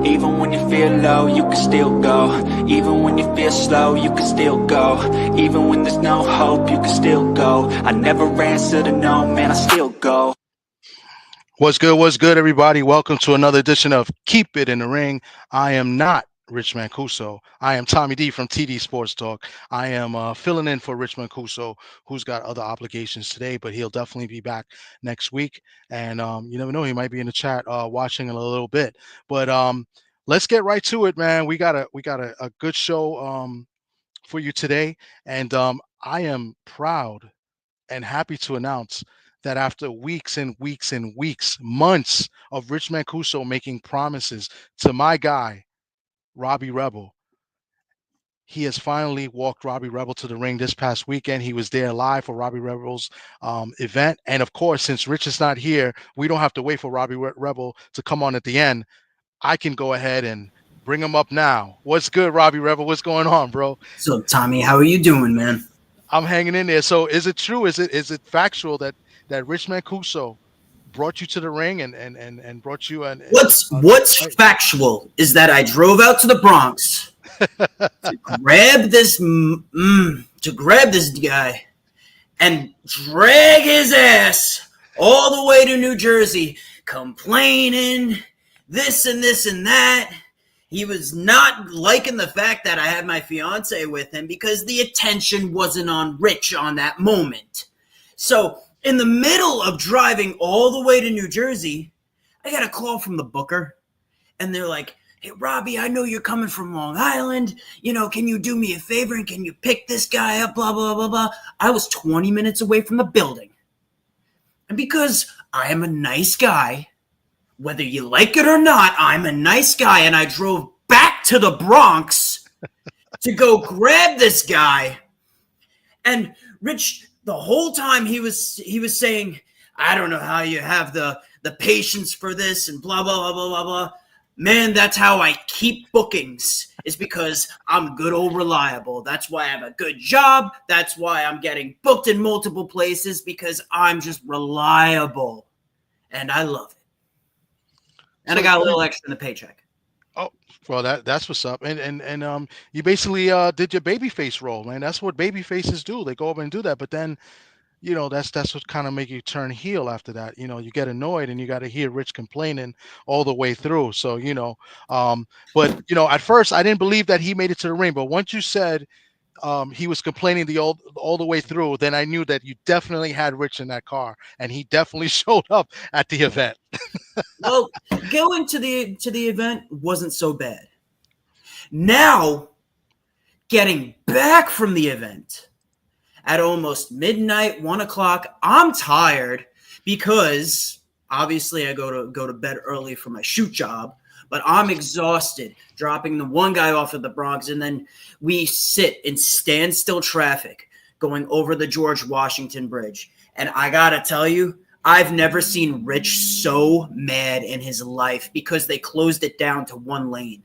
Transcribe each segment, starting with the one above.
Even when you feel low, you can still go. Even when you feel slow, you can still go. Even when there's no hope, you can still go. I never answer to no, man, I still go. What's good, everybody? Welcome to another edition of Keep It in the Ring. I am not Rich Mancuso. I am Tommy D from TD Sports Talk. I am filling in for Rich Mancuso, who's got other obligations today, but he'll definitely be back next week. And you never know, he might be in the chat watching in a little bit. But let's get right to it, man. We got a good show for you today, and I am proud and happy to announce that after weeks and weeks and weeks, months of Rich Mancuso making promises to my guy, Robbie Rebel, he has finally walked Robbie Rebel to the ring this past weekend. He was there live for Robbie Rebel's event. And of course, since Rich is not here, we don't have to wait for Robbie Rebel to come on at the end. I can go ahead and bring him up now. What's good, Robbie Rebel? What's going on, bro? So, Tommy, how are you doing, man? I'm hanging in there. So is it true? Is it factual that Rich Mancuso brought you to the ring and brought you an What's factual is that I drove out to the Bronx to grab this guy and drag his ass all the way to New Jersey, complaining this and this and that. He was not liking the fact that I had my fiance with him because the attention wasn't on Rich on that moment. So in the middle of driving all the way to New Jersey, I got a call from the booker, and they're like, "Hey, Robbie, I know you're coming from Long Island. Can you do me a favor and can you pick this guy up, blah, blah, blah, blah." I was 20 minutes away from the building. And because I am a nice guy, whether you like it or not, I'm a nice guy, and I drove back to the Bronx to go grab this guy. And Rich, the whole time he was saying, "I don't know how you have the patience for this," and blah, blah, blah, blah, blah, blah. Man, that's how I keep bookings. It's because I'm good old reliable. That's why I have a good job. That's why I'm getting booked in multiple places, because I'm just reliable. And I love it. And I got a little extra in the paycheck. Oh, well, that's what's up. And you basically did your babyface role, man. That's what babyfaces do. They go over and do that. But then, that's what kind of make you turn heel after that. You get annoyed and you got to hear Rich complaining all the way through. So, but at first I didn't believe that he made it to the ring. But once you said he was complaining all the way through, then I knew that you definitely had Rich in that car, and he definitely showed up at the event. Well, going to the event wasn't so bad. Now, getting back from the event at almost midnight, 1 o'clock, I'm tired because obviously I go to bed early for my shoot job, but I'm exhausted, dropping the one guy off at the Bronx, and then we sit in standstill traffic going over the George Washington Bridge. And I gotta tell you, I've never seen Rich so mad in his life because they closed it down to one lane.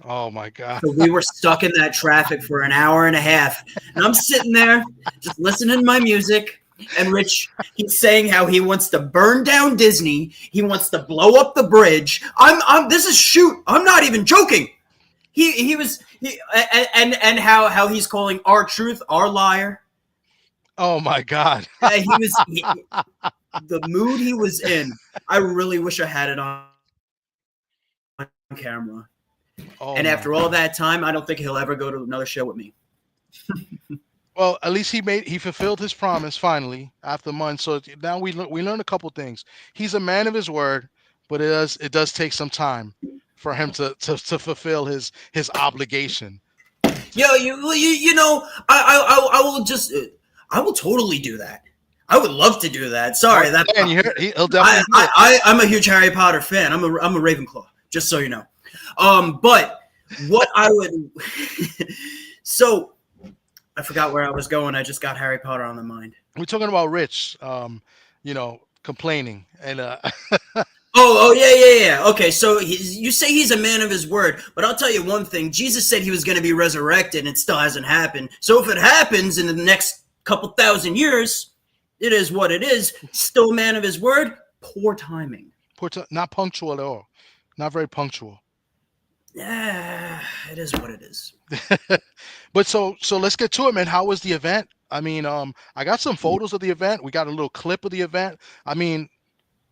Oh, my God. So we were stuck in that traffic for an hour and a half. And I'm sitting there just listening to my music. And Rich, he's saying how he wants to burn down Disney. He wants to blow up the bridge. This is shoot. I'm not even joking. And how he's calling R-Truth our liar. Oh, my God. The mood he was in, I really wish I had it on camera. Oh, and after all that time, I don't think he'll ever go to another show with me. Well, at least he fulfilled his promise finally after months. So now we learn a couple things. He's a man of his word, but it does take some time for him to fulfill his obligation. Yo, I will totally do that. I would love to do that. Sorry, that he'll definitely. I'm a huge Harry Potter fan. I'm a Ravenclaw, just so you know. But what I would so I forgot where I was going. I just got Harry Potter on the mind. We're talking about Rich, complaining and. Oh yeah. Okay, so you say he's a man of his word, but I'll tell you one thing: Jesus said he was going to be resurrected, and it still hasn't happened. So if it happens in the next couple thousand years, it is what it is. Still a man of his word. Poor timing. Not punctual at all. Not very punctual. Yeah, it is what it is. But so let's get to it, man. How was the event? I mean, I got some photos of the event. We got a little clip of the event. I mean,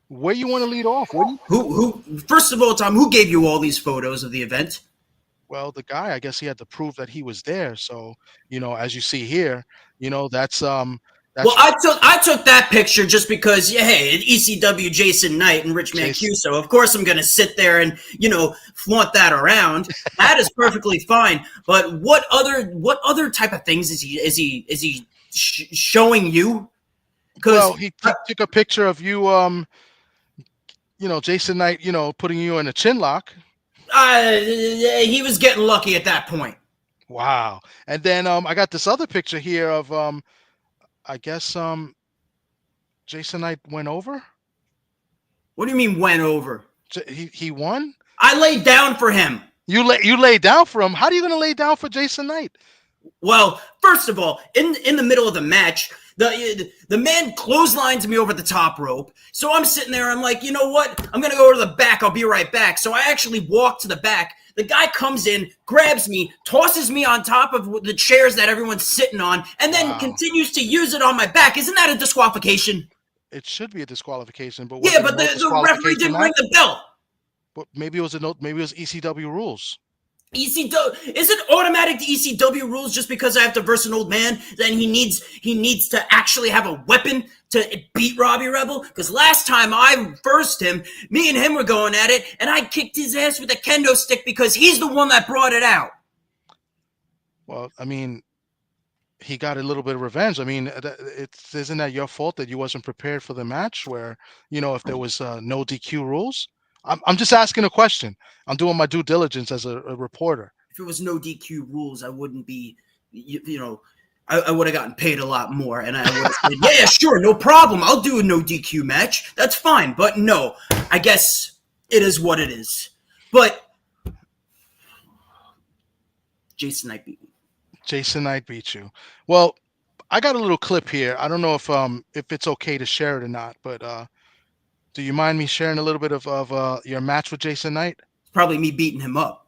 where you want to lead off? Where do you, Who? First of all, Tom, who gave you all these photos of the event? well, the guy, I guess he had to prove that he was there. So, as you see here, Well, that's I took that picture just because, yeah, hey, ECW Jason Knight and Rich Jason. Mancuso. Of course, I'm going to sit there and flaunt that around. That is perfectly fine. But what other type of things is he showing you? Well, Because he took a picture of you, Jason Knight, putting you in a chin lock. he was getting lucky at that point. Wow. And then I got this other picture here of I guess Jason Knight went over. What do you mean went over? He won. I laid down for him. You laid down for him. How are you going to lay down for Jason Knight? Well, first of all, in the middle of the match, the man clotheslines me over the top rope. So I'm sitting there. I'm like, you know what? I'm gonna go to the back. I'll be right back. So I actually walk to the back. The guy comes in, grabs me, tosses me on top of the chairs that everyone's sitting on, and then continues to use it on my back. Isn't that a disqualification? It should be a disqualification, but Yeah, but the referee didn't ring the bell. But maybe it was maybe it was ECW rules. ECW is it automatic to ECW rules just because I have to verse an old man? Then he needs to actually have a weapon to beat Robbie Rebel? Because last time I versed him, me and him were going at it, and I kicked his ass with a kendo stick because he's the one that brought it out. Well, I mean, he got a little bit of revenge. I mean, isn't that your fault that you wasn't prepared for the match? Where if there was no DQ rules. I'm just asking a question. I'm doing my due diligence as a reporter. If it was no DQ rules, I wouldn't be, I would have gotten paid a lot more, and I would have said, yeah, sure, no problem. I'll do a no DQ match. That's fine. But no, I guess it is what it is. But Jason Knight beat me. Jason Knight beat you. Well, I got a little clip here. I don't know if it's okay to share it or not, but do you mind me sharing a little bit of your match with Jason Knight? It's probably me beating him up.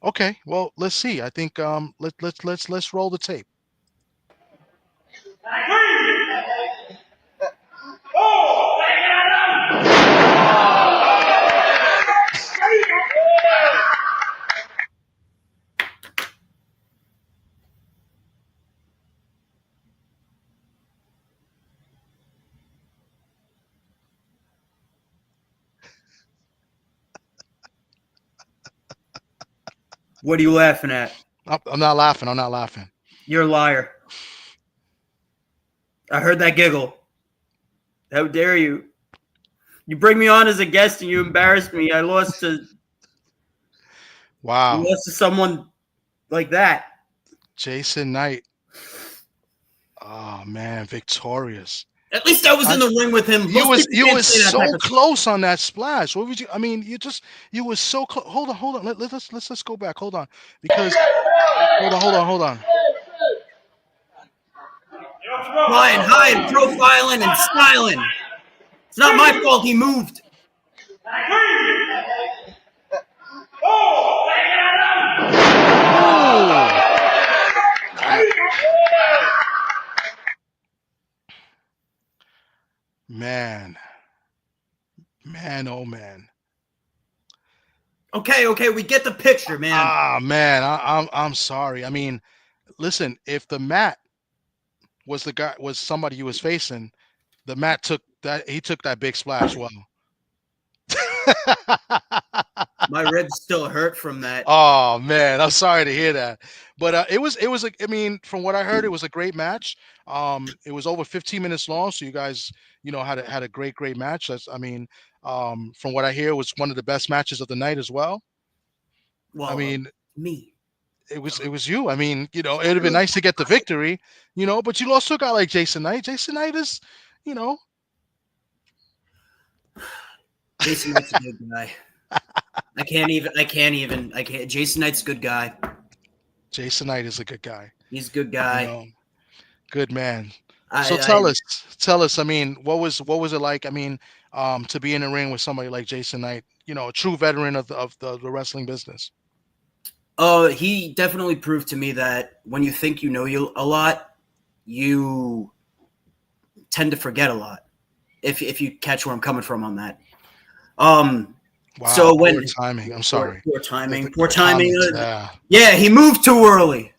Okay, well, let's see. I think let's roll the tape. What are you laughing at? I'm not laughing. I'm not laughing. You're a liar. I heard that giggle. How dare you? You bring me on as a guest and you embarrass me. I lost to someone like that. Jason Knight. Oh man, victorious. At least I was in the ring with him. You was so close on that splash. What would you? I mean, you was so close. Hold on. Let's go back. Hold on, because hold on. Flying high and profiling and styling. It's not my fault he moved. Man, oh man. Okay, we get the picture, man. Ah, man, I'm sorry. I mean, listen, if the mat was somebody you was facing, the mat took that big splash well. My ribs still hurt from that. Oh man, I'm sorry to hear that. But it was I mean, from what I heard, it was a great match. It was over 15 minutes long, so you guys, had a great match. From what I hear, it was one of the best matches of the night as well. Well, I mean, me. It was you. I mean, it'd have been nice to get the victory, but you lost to a guy like Jason Knight. Jason Knight is, Jason Knight's a good guy. I can't. Jason Knight's a good guy. Jason Knight is a good guy. He's a good guy. Good man. So tell us. I mean, what was it like? I mean, to be in the ring with somebody like Jason Knight, a true veteran of the wrestling business. He definitely proved to me that when you think you know a lot, you tend to forget a lot. If you catch where I'm coming from on that. Wow, So poor when timing. I'm sorry. poor timing, The poor timing. comments. Yeah. Yeah, he moved too early.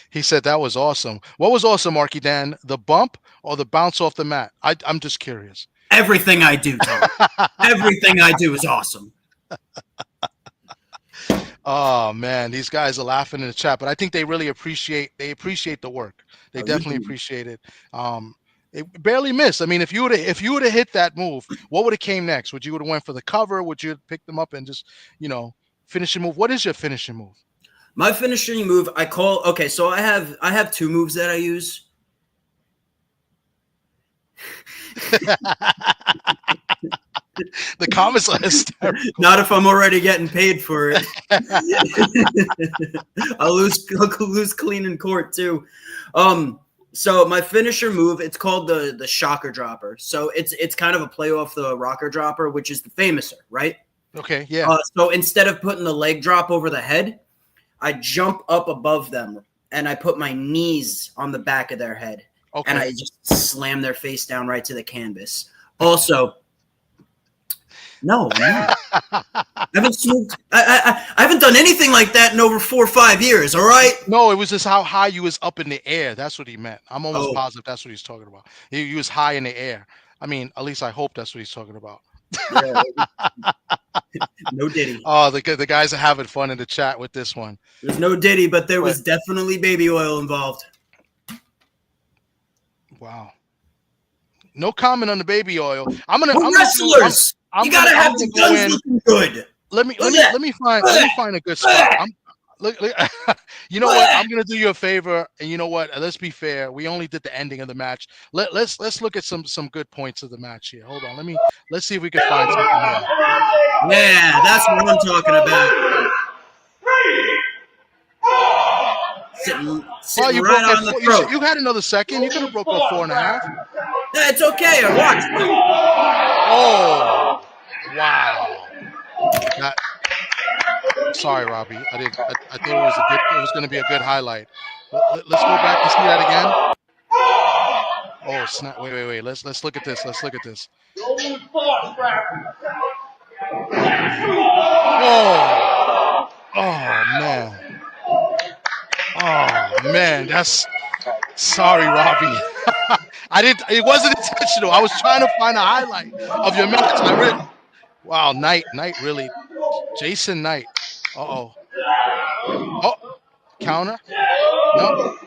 He said that was awesome. What was awesome, Marky Dan? The bump or the bounce off the mat? I'm just curious. Everything I do, Tom. Everything I do is awesome. Oh man, these guys are laughing in the chat, but I think they really appreciate the work. They Oh, you definitely do. appreciate it. It barely missed. I mean, if you would have hit that move, what would have came next? Would you would have went for the cover? Would you have picked them up and just finishing move? What is your finishing move? My finishing move, I call. Okay, so I have two moves that I use. The comments are hysterical. Not if I'm already getting paid for it. I'll lose clean in court too. So my finisher move, it's called the shocker dropper. So it's kind of a play off the rocker dropper, which is the famouser, right? Okay, yeah. So instead of putting the leg drop over the head, I jump up above them and I put my knees on the back of their head. Okay. And I just slam their face down right to the canvas. Also, no. I haven't done anything like that in over 4 or 5 years. All right. No, it was just how high you was up in the air. That's what he meant. I'm almost Oh. positive that's what he's talking about. He was high in the air. I mean, at least I hope that's what he's talking about. Yeah. No Diddy. Oh, the guys are having fun in the chat with this one. There's no Diddy, but there was definitely baby oil involved. Wow. No comment on the baby oil. Wrestlers. You gotta have the guns looking good. Let me find a good spot. You know what? I'm gonna do you a favor, and you know what? Let's be fair. We only did the ending of the match. Let's look at some good points of the match here. Hold on. Let's see if we can find something here. Yeah, that's what I'm talking about. Sitting You right broke on the throat. you had another second. You could have broke up 4.5. Yeah, it's okay. I watched it. Oh, wow. Sorry, Robbie. I thought it was going to be a good highlight. Let's go back and see that again. Oh snap! Wait. Let's look at this. Oh man. That's sorry, Robbie. It wasn't intentional. I was trying to find a highlight of your match. Wow, Knight really. Jason Knight. Oh, counter? No.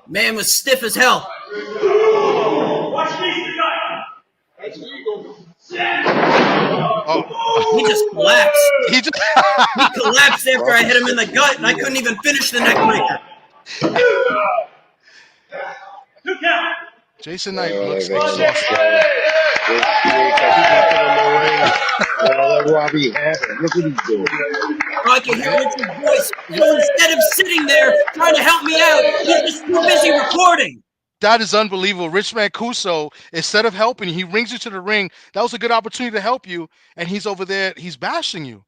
Man was stiff as hell. Oh. He just collapsed. He collapsed after I hit him in the gut, and I couldn't even finish the neck breaker. Jason Knight looks exhausted. Robbie have it. Look what he's doing. I can hear Richard's voice. So instead of sitting there trying to help me out, he's just too busy recording. That is unbelievable. Rich Mancuso, instead of helping, he rings you to the ring. That was a good opportunity to help you, and he's over there. He's bashing you.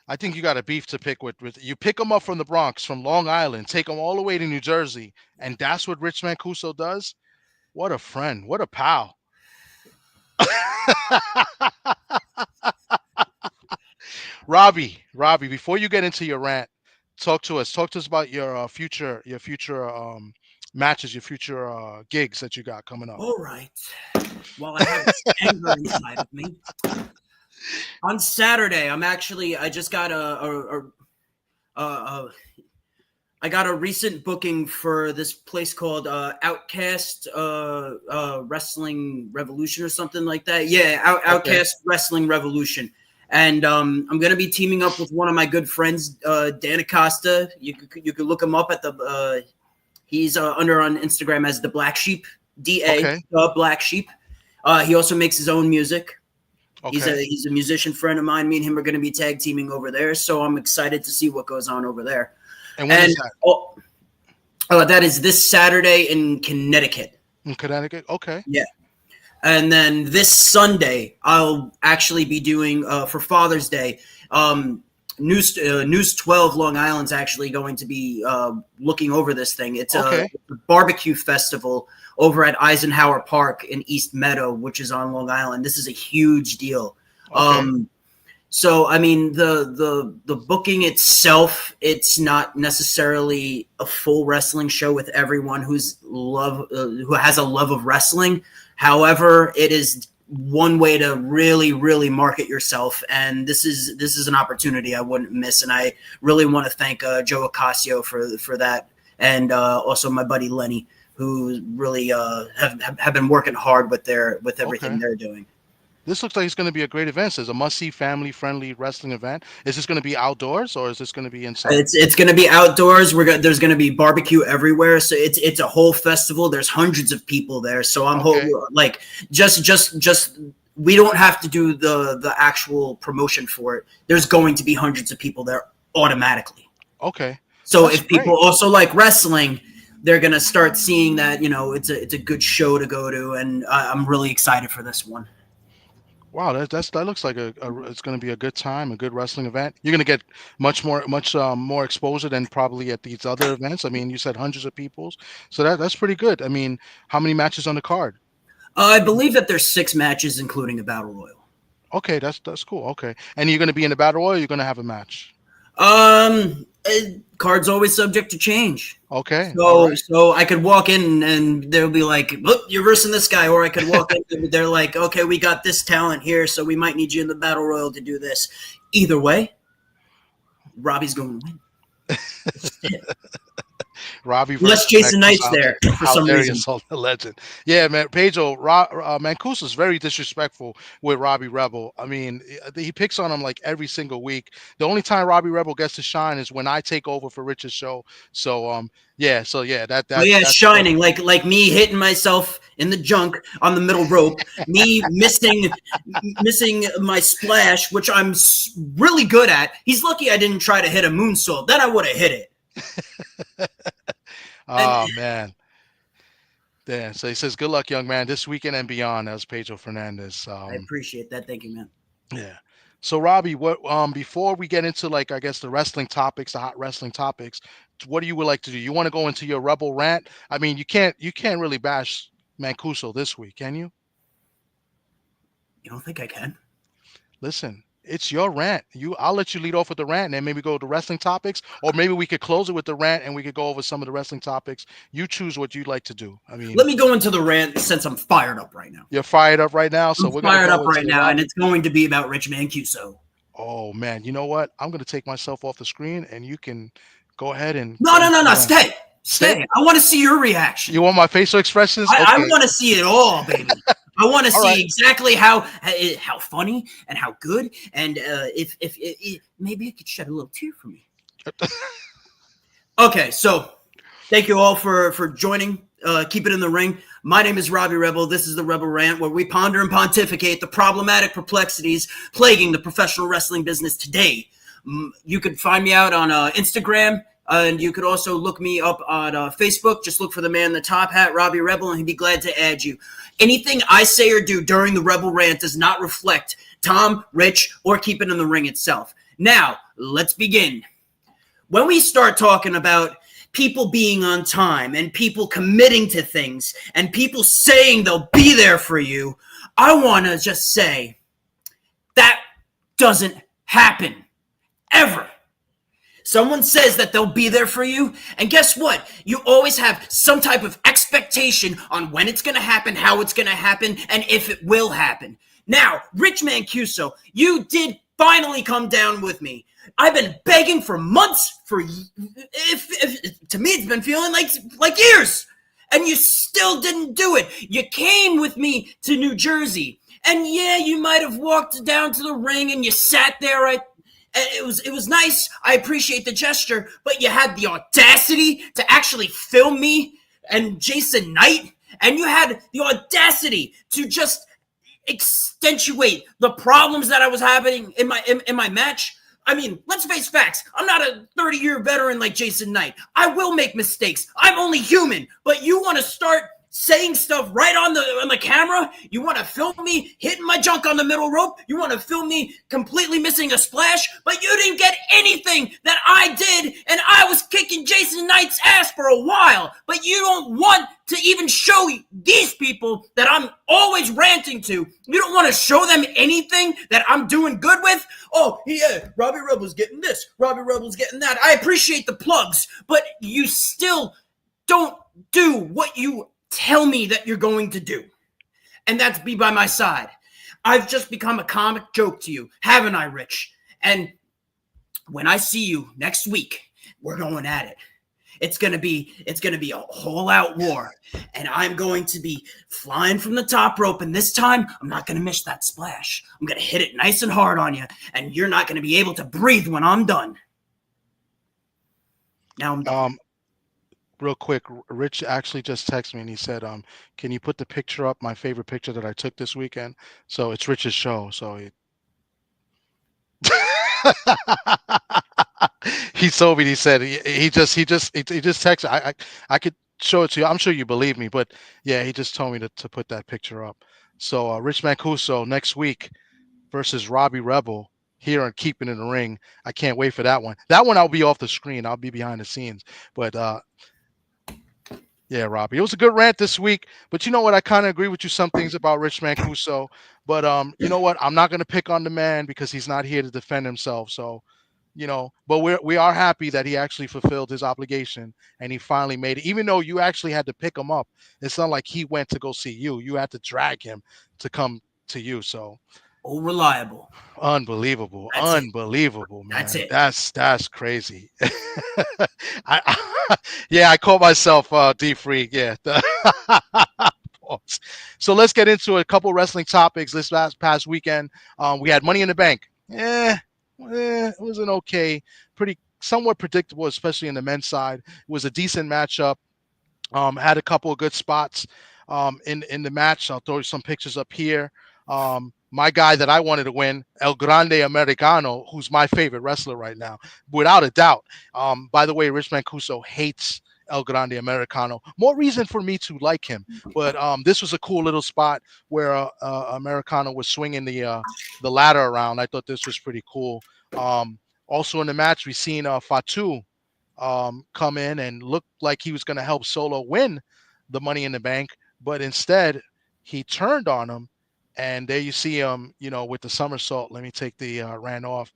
I think you got a beef to pick with. You pick him up from the Bronx, from Long Island, take him all the way to New Jersey, and that's what Rich Mancuso does? What a friend. What a pal. Robbie, before you get into your rant, talk to us about your future matches, your future gigs that you got coming up. All right. While I have this anger inside of me, on Saturday, I just got I got a recent booking for this place called Outcast Wrestling Revolution or something like that. Yeah, Outcast Wrestling Revolution. And I'm going to be teaming up with one of my good friends, Dan Acosta. You could look him up at the he's under on Instagram as the Black Sheep, DA, Black Sheep. He also makes his own music. Okay. He's a musician friend of mine. Me and him are going to be tag teaming over there. So I'm excited to see what goes on over there. And when is that? That is this Saturday in Connecticut. In Connecticut? Okay. Yeah. And then this Sunday, I'll actually be doing for Father's Day. News 12 Long Island's actually going to be looking over this thing. It's a barbecue festival over at Eisenhower Park in East Meadow, which is on Long Island. This is a huge deal. Okay. So, I mean, the booking itself, it's not necessarily a full wrestling show with everyone who has a love of wrestling. However, it is one way to really, really market yourself, and this is an opportunity I wouldn't miss. And I really want to thank Joe Ocasio for that, and also my buddy Lenny, who really have been working hard with everything they're doing. This looks like it's going to be a great event. So it's a must-see, family-friendly wrestling event. Is this going to be outdoors or is this going to be inside? It's going to be outdoors. There's going to be barbecue everywhere. So it's a whole festival. There's hundreds of people there. So I'm hoping like just we don't have to do the actual promotion for it. There's going to be hundreds of people there automatically. Okay. So if people also like wrestling, they're going to start seeing that, it's a good show to go to, and I'm really excited for this one. Wow, that looks like it's going to be a good time, a good wrestling event. You're going to get much more exposure than probably at these other events. I mean, you said hundreds of people, so that's pretty good. I mean, how many matches on the card? I believe that there's 6 matches, including a battle royal. Okay, that's cool. Okay, and you're going to be in the battle royal. You're going to have a match. Card's always subject to change. Okay. So I could walk in and they'll be like, look, you're versing this guy. Or I could walk in and they're like, okay, we got this talent here, so we might need you in the battle royal to do this. Either way, Robbie's going to win. Robbie unless Jason Knight's there for some reason. The legend. Yeah, man. Pedro, Mancuso is very disrespectful with Robbie Rebel. I mean, he picks on him like every single week. The only time Robbie Rebel gets to shine is when I take over for Rich's show. So that's shining like me hitting myself in the junk on the middle rope, me missing my splash, which I'm really good at. He's lucky I didn't try to hit a moonsault. Then I would have hit it. Oh man. Yeah, so he says, good luck, young man, this weekend and beyond. That was Pedro Fernandez. I appreciate that. Thank you, man. Yeah. So Robbie, what before we get into like I guess the wrestling topics, the hot wrestling topics, what do you would like to do? You want to go into your Rebel rant? I mean, you can't really bash Mancuso this week, can you? You don't think I can? Listen, it's your rant. I'll let you lead off with the rant and then maybe go to wrestling topics, or maybe we could close it with the rant and we could go over some of the wrestling topics. You choose what you'd like to do. I mean, let me go into the rant since I'm fired up right now. You're fired up right now, so we're fired up right now, and it's going to be about Rich Mancuso. Oh man, you know what? I'm going to take myself off the screen, and you can go ahead and no. Stay. I want to see your reaction. You want my facial expressions? I want to see it all, baby. I want to see exactly how funny and how good, and if maybe it could shed a little tear for me. Okay, so thank you all for joining. Keep it in the ring. My name is Robbie Rebel. This is the Rebel Rant, where we ponder and pontificate the problematic perplexities plaguing the professional wrestling business today. You can find me out on Instagram. And you could also look me up on Facebook. Just look for the man in the top hat, Robbie Rebel, and he'd be glad to add you. Anything I say or do during the Rebel Rant does not reflect Tom, Rich, or Keep It in the Ring itself. Now, let's begin. When we start talking about people being on time and people committing to things and people saying they'll be there for you, I want to just say that doesn't happen ever. Someone says that they'll be there for you, and guess what? You always have some type of expectation on when it's going to happen, how it's going to happen, and if it will happen. Now, Rich Mancuso, you did finally come down with me. I've been begging for months, if to me it's been feeling like years, and you still didn't do it. You came with me to New Jersey, and yeah, you might have walked down to the ring and you sat there. It was nice. I appreciate the gesture, but you had the audacity to actually film me and Jason Knight, and you had the audacity to just accentuate the problems that I was having in my match. I mean, let's face facts. I'm not a 30-year veteran like Jason Knight. I will make mistakes. I'm only human. But you want to start saying stuff right on the camera. You want to film me hitting my junk on the middle rope. You want to film me completely missing a splash, but you didn't get anything that I did, and I was kicking Jason Knight's ass for a while. But you don't want to even show these people that I'm always ranting to. You don't want to show them anything that I'm doing good with. Oh, yeah, Robbie Rebel's getting this. Robbie Rebel's getting that. I appreciate the plugs, but you still don't do what you tell me that you're going to do. And that's be by my side. I've just become a comic joke to you, haven't I, Rich? And when I see you next week, we're going at it. It's gonna be a whole out war, and I'm going to be flying from the top rope. And this time, I'm not gonna miss that splash. I'm gonna hit it nice and hard on you, and you're not gonna be able to breathe when I'm done. Now I'm done. Real quick, Rich actually just texted me and he said, can you put the picture up, my favorite picture that I took this weekend? So it's Rich's show. So he told me, he said he just texted. I could show it to you. I'm sure you believe me, but yeah, he just told me to put that picture up. So Rich Mancuso next week versus Robbie Rebel here on Keeping in the Ring. I can't wait for that one. That one I'll be off the screen. I'll be behind the scenes. But yeah, Robbie, it was a good rant this week. But you know what? I kind of agree with you some things about Rich Mancuso. But you know what? I'm not going to pick on the man because he's not here to defend himself. So, but we are happy that he actually fulfilled his obligation and he finally made it. Even though you actually had to pick him up, it's not like he went to go see you. You had to drag him to come to you. So reliable. Unbelievable. That's Unbelievable, it. man. That's it. That's crazy. Yeah, I call myself D Freak. Yeah. So let's get into a couple wrestling topics. This past weekend, we had Money in the Bank. It was an okay, pretty somewhat predictable, especially in the men's side. It was a decent matchup. Had a couple of good spots in the match. I'll throw you some pictures up here. My guy that I wanted to win, El Grande Americano, who's my favorite wrestler right now, without a doubt. By the way, Rich Mancuso hates El Grande Americano. More reason for me to like him. But this was a cool little spot where Americano was swinging the ladder around. I thought this was pretty cool. Also in the match, we seen Fatu come in and look like he was going to help Solo win the Money in the Bank, but instead he turned on him. And there you see him, with the somersault. Let me take the ran off.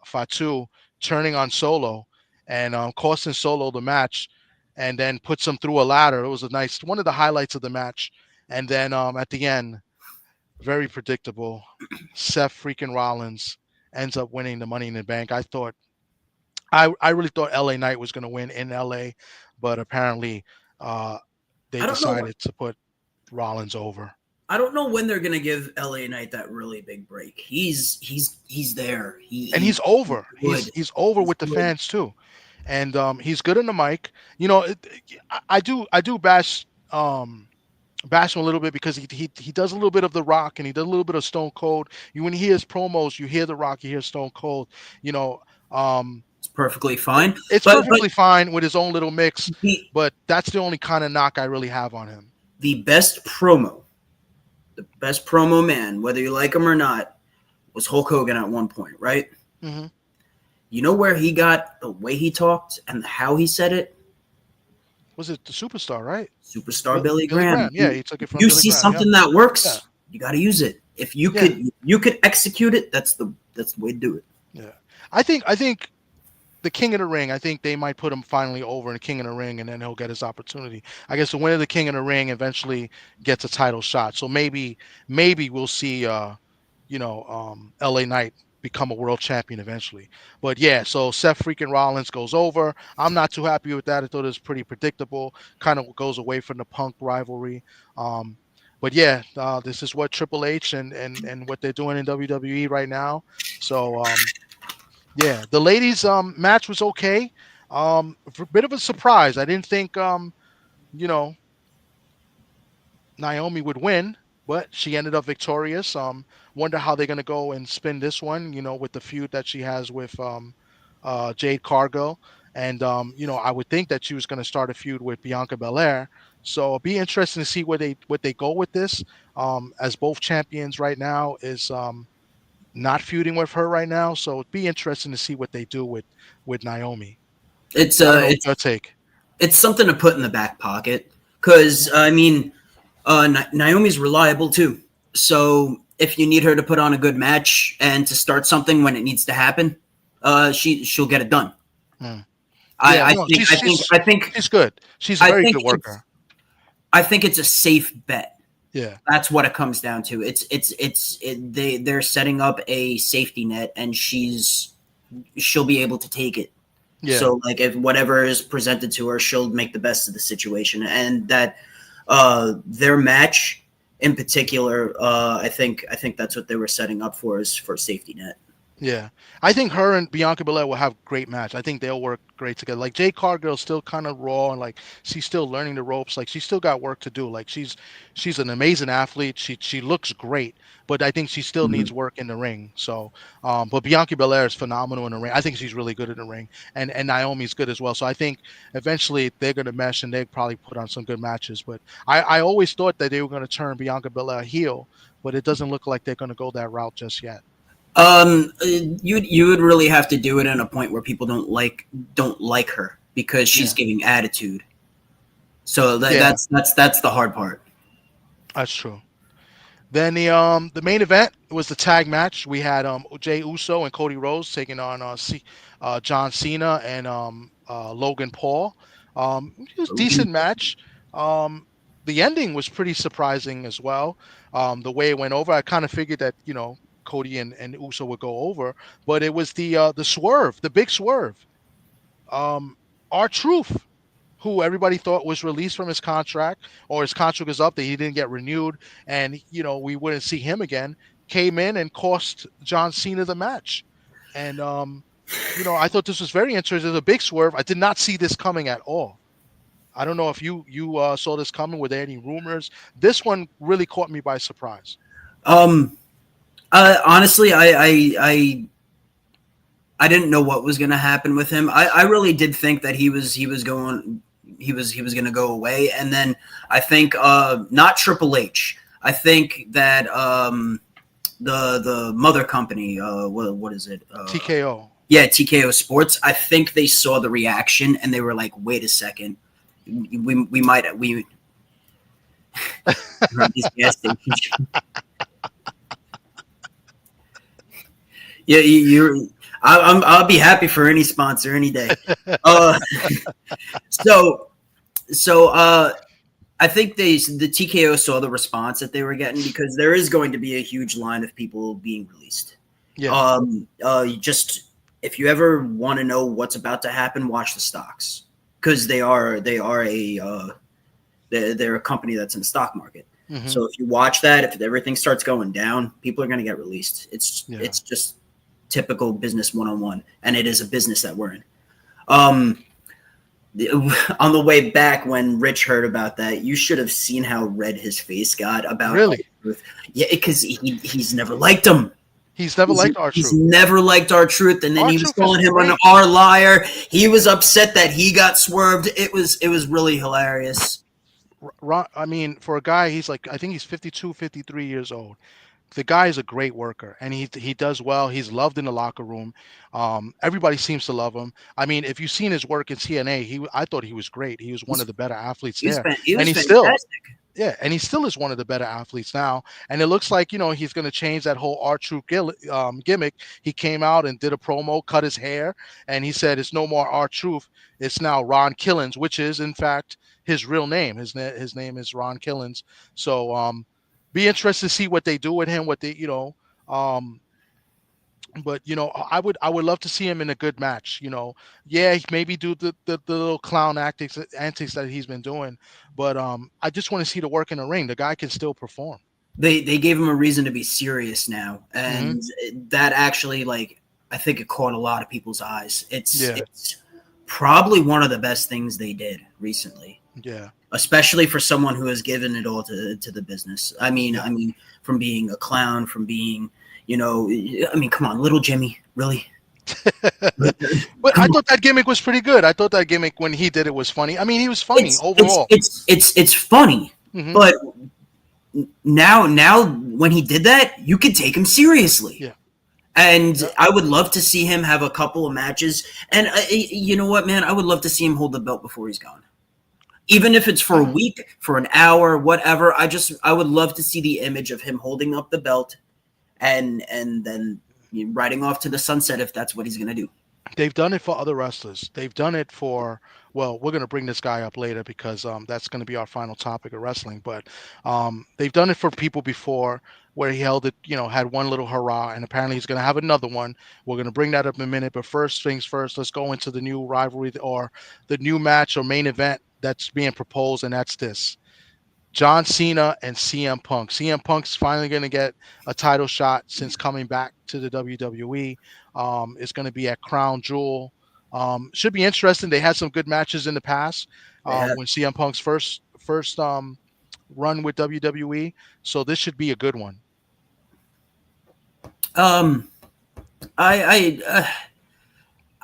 Fatu turning on Solo and costing Solo the match, and then puts him through a ladder. It was one of the highlights of the match. And then at the end, very predictable, Seth freaking Rollins ends up winning the Money in the Bank. I really thought LA Knight was going to win in LA, but apparently they decided to put Rollins over. I don't know when they're gonna give LA Knight that really big break. He's there. He's over. He's over with the fans too, and he's good in the mic. I do bash him a little bit because he does a little bit of The Rock and he does a little bit of Stone Cold. When you hear his promos, you hear The Rock, you hear Stone Cold. It's perfectly fine. It's perfectly fine with his own little mix, but that's the only kind of knock I really have on him. The best promo man, whether you like him or not, was Hulk Hogan at one point, right? Mm-hmm. You know where he got the way he talked and how he said it? Was it the Superstar, right? Superstar Billy Graham. Yeah, he took it from You Billy see Graham, something that works, you got to use it. If you could execute it, that's the way to do it. Yeah. I think the King of the Ring, I think they might put him finally over in the King of the Ring, and then he'll get his opportunity. I guess the winner of the King of the Ring eventually gets a title shot. So maybe we'll see, LA Knight become a world champion eventually. But yeah, so Seth freaking Rollins goes over. I'm not too happy with that. I thought it was pretty predictable. Kind of goes away from the Punk rivalry. But yeah, this is what Triple H and what they're doing in WWE right now. So yeah, the ladies' match was okay. A bit of a surprise. I didn't think Naomi would win, but she ended up victorious. Wonder how they're gonna go and spin this one. With the feud that she has with Jade Cargill, and I would think that she was gonna start a feud with Bianca Belair. So it'll be interesting to see what they go with this. As both champions right now is not feuding with her right now, so it'd be interesting to see what they do with Naomi. It's I don't know what your take. it's something to put in the back pocket because I mean, Naomi's reliable too. So if you need her to put on a good match and to start something when it needs to happen, she'll get it done. Mm. Yeah, I no, think she's good. She's a I very think good worker. I think it's a safe bet. Yeah, That's what it comes down to. They're setting up a safety net, and she'll be able to take it. yeah, So like if whatever is presented to her, she'll make the best of the situation. And that their match in particular, I think that's what they were setting up for, is for a safety net. yeah. I think her and Bianca Belair will have a great match. I think they'll work great together. Like Jade Cargill's still kind of raw and like she's still learning the ropes. Like she's still got work to do. Like she's an amazing athlete. She looks great, but I think she still needs work in the ring. So, but Bianca Belair is phenomenal in the ring. I think she's really good in the ring, and Naomi's good as well. So I think eventually they're going to mesh and they probably put on some good matches. But I always thought that they were going to turn Bianca Belair heel, but it doesn't look like they're going to go that route just yet. You would really have to do it in a point where people don't like her because she's giving attitude. So that's the hard part. That's true. Then the main event was the tag match. We had Jey Uso and Cody Rhodes taking on John Cena and Logan Paul. It was a decent match. The ending was pretty surprising as well. The way it went over, I kind of figured that Cody and Uso would go over, but it was the swerve, the big swerve. R-Truth, who everybody thought was released from his contract, or his contract was up, that he didn't get renewed, and we wouldn't see him again, came in and cost John Cena the match. And I thought this was very interesting. It was a big swerve. I did not see this coming at all. I don't know if you saw this coming. Were there any rumors? This one really caught me by surprise. Honestly, I didn't know what was going to happen with him. I really did think that he was going to go away, and then I think not Triple H. I think that the mother company, what is it? TKO. Yeah, TKO Sports. I think they saw the reaction and they were like, "Wait a second, we might." Yeah, I'll be happy for any sponsor any day. So I think the TKO saw the response that they were getting, because there is going to be a huge line of people being released. Yeah. Just if you ever want to know what's about to happen, watch the stocks, because they're a company that's in the stock market. Mm-hmm. So if you watch that, if everything starts going down, people are going to get released. It's just typical business 101, and it is a business that we're in. On the way back, when Rich heard about that, you should have seen how red his face got about really. Yeah, because he's never liked him. He's never liked R-Truth. He's never liked R-Truth, and then he was calling him an R liar. He was upset that he got swerved. It was really hilarious. I mean, for a guy, he's like, I think he's 52, 53 years old. The guy is a great worker, and he does well. He's loved in the locker room. Everybody seems to love him. I mean, if you've seen his work in TNA, I thought he was great. He was one of the better athletes there, and he's fantastic. And he still is one of the better athletes now. And it looks like he's going to change that whole R-Truth gimmick. He came out and did a promo, cut his hair, and he said it's no more R-Truth. It's now Ron Killings, which is in fact his real name. His name is Ron Killings. So be interested to see what they do with him. What they but I would love to see him in a good match. Maybe do the little clown antics that he's been doing, but I just want to see the work in the ring. The guy can still perform. They gave him a reason to be serious now, and that actually, I think it caught a lot of people's eyes. It's probably one of the best things they did recently. Yeah. Especially for someone who has given it all to the business. I mean, from being a clown, from being, come on, little Jimmy, really? But I thought that gimmick was pretty good. I thought that gimmick when he did it was funny. I mean, he was funny overall. It's funny, Mhm. but now when he did that, you could take him seriously. Yeah. And Yeah. I would love to see him have a couple of matches. And you know what, man? I would love to see him hold the belt before he's gone. Even if it's for a week, for an hour, whatever. I would love to see the image of him holding up the belt and then riding off to the sunset if that's what he's going to do. They've done it for other wrestlers. They've done it for, well, we're going to bring this guy up later because that's going to be our final topic of wrestling. But they've done it for people before where he held it, had one little hurrah, and apparently he's going to have another one. We're going to bring that up in a minute. But first things first, let's go into the new rivalry or the new match or main event that's being proposed, and that's this. John Cena and CM Punk. CM Punk's finally going to get a title shot since coming back to the WWE. It's going to be at Crown Jewel. Should be interesting. They had some good matches in the past when CM Punk's first run with WWE. So this should be a good one. I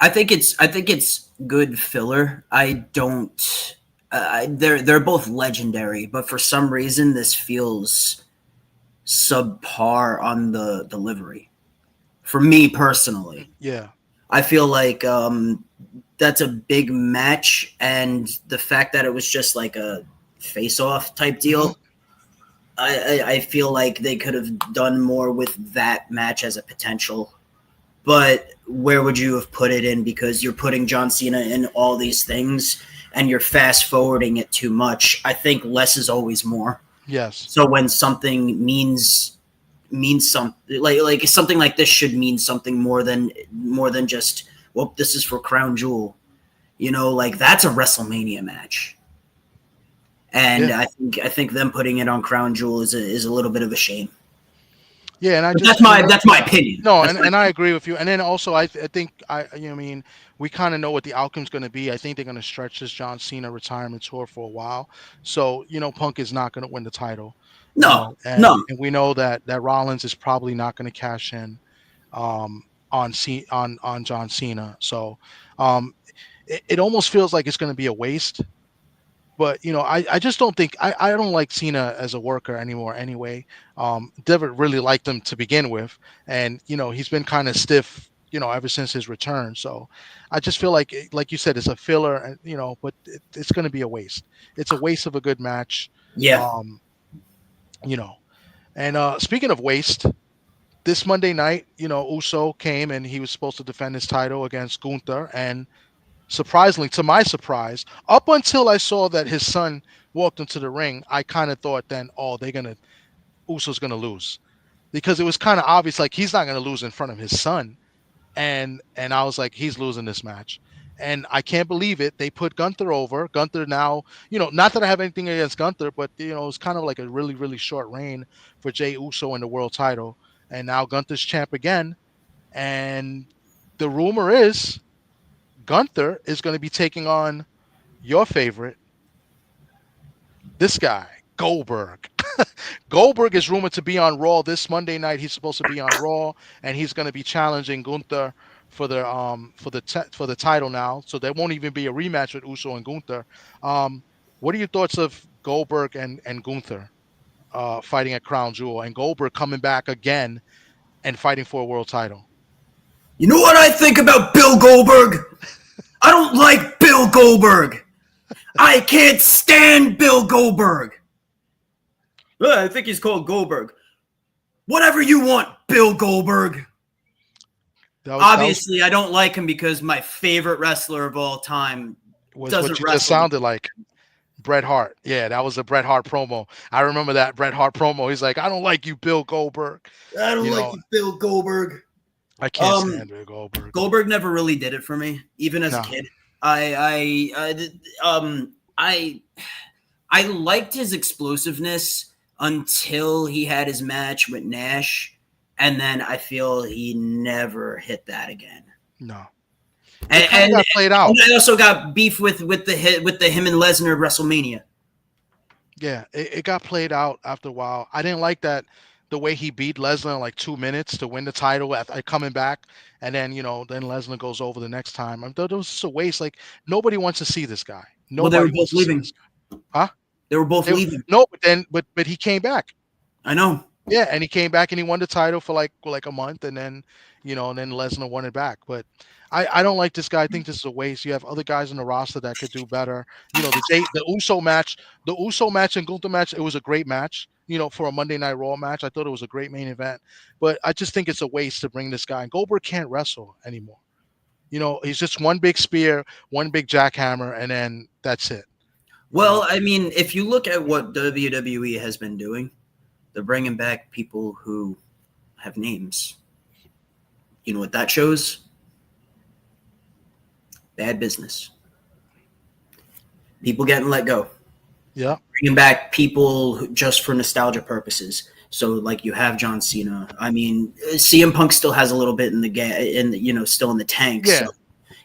think it's good filler. I don't. They're both legendary, but for some reason this feels subpar on the delivery. For me personally, Yeah, I feel like that's a big match, and the fact that it was just like a face-off type deal, I feel like they could have done more with that match as a potential. But where would you have put it in? Because you're putting John Cena in all these things, and you're fast forwarding it too much. I think less is always more. yes. So when something means something like something like this should mean something more than just, well, this is for Crown Jewel. Like that's a WrestleMania match. And Yeah. I think them putting it on Crown Jewel is a little bit of a shame. Yeah, and That's my opinion. No, and I agree with you. And then also, I think we kind of know what the outcome's going to be. I think they're going to stretch this John Cena retirement tour for a while. So Punk is not going to win the title. No. And we know that Rollins is probably not going to cash in on John Cena. So it almost feels like it's going to be a waste. But I just don't think I don't like Cena as a worker anymore. Anyway, never really liked him to begin with, and he's been kind of stiff, ever since his return. So I just feel like you said, it's a filler, but it's going to be a waste. It's a waste of a good match. Yeah. And speaking of waste, this Monday night, Uso came and he was supposed to defend his title against Gunther, and surprisingly, to my surprise, up until I saw that his son walked into the ring, I kind of thought then, Uso's gonna lose, because it was kind of obvious, like he's not gonna lose in front of his son, and I was like, he's losing this match, and I can't believe it. They put Gunther over. Gunther now, not that I have anything against Gunther, but it's kind of like a really, really short reign for Jey Uso in the world title, and now Gunther's champ again, and the rumor is Gunther is going to be taking on your favorite, this guy, Goldberg. Goldberg is rumored to be on Raw this Monday night. He's supposed to be on Raw, and he's going to be challenging Gunther for the title now. So there won't even be a rematch with Uso and Gunther. What are your thoughts of Goldberg and Gunther fighting at Crown Jewel, and Goldberg coming back again and fighting for a world title? You know what I think about Bill Goldberg? I don't like Bill Goldberg. I can't stand Bill Goldberg. I think he's called Goldberg. Whatever you want, Bill Goldberg. Obviously, I don't like him because my favorite wrestler of all time doesn't what you wrestle. just sounded like. Bret Hart. Yeah, that was a Bret Hart promo. I remember that Bret Hart promo. He's like, I don't like you, Bill Goldberg. I don't like you, Bill Goldberg. I can't stand Bill Goldberg. Goldberg never really did it for me, even as a kid. I liked his explosiveness until he had his match with Nash, and then I feel he never hit that again. No. And got played out. And I also got beef with the him and Lesnar WrestleMania. Yeah, it got played out after a while. I didn't like that the way he beat Lesnar in like 2 minutes to win the title at coming back, and then then Lesnar goes over the next time. That was just a waste. Like nobody wants to see this guy. Well, they were Nobody both wants to see leaving. this guy. Huh? They were both They, leaving. no, but he came back. I know. Yeah, and he came back and he won the title for like a month, and then and then Lesnar won it back. But I don't like this guy. I think this is a waste. You have other guys in the roster that could do better. The Uso match and Gunther match, it was a great match. For a Monday Night Raw match, I thought it was a great main event. But I just think it's a waste to bring this guy. And Goldberg can't wrestle anymore. He's just one big spear, one big jackhammer, and then that's it. Well, I mean, if you look at what WWE has been doing, they're bringing back people who have names. You know what that shows? Bad business. People getting let go. Yeah. Bringing back people just for nostalgia purposes. So, like, you have John Cena. I mean, CM Punk still has a little bit in the still in the tank. Yeah. So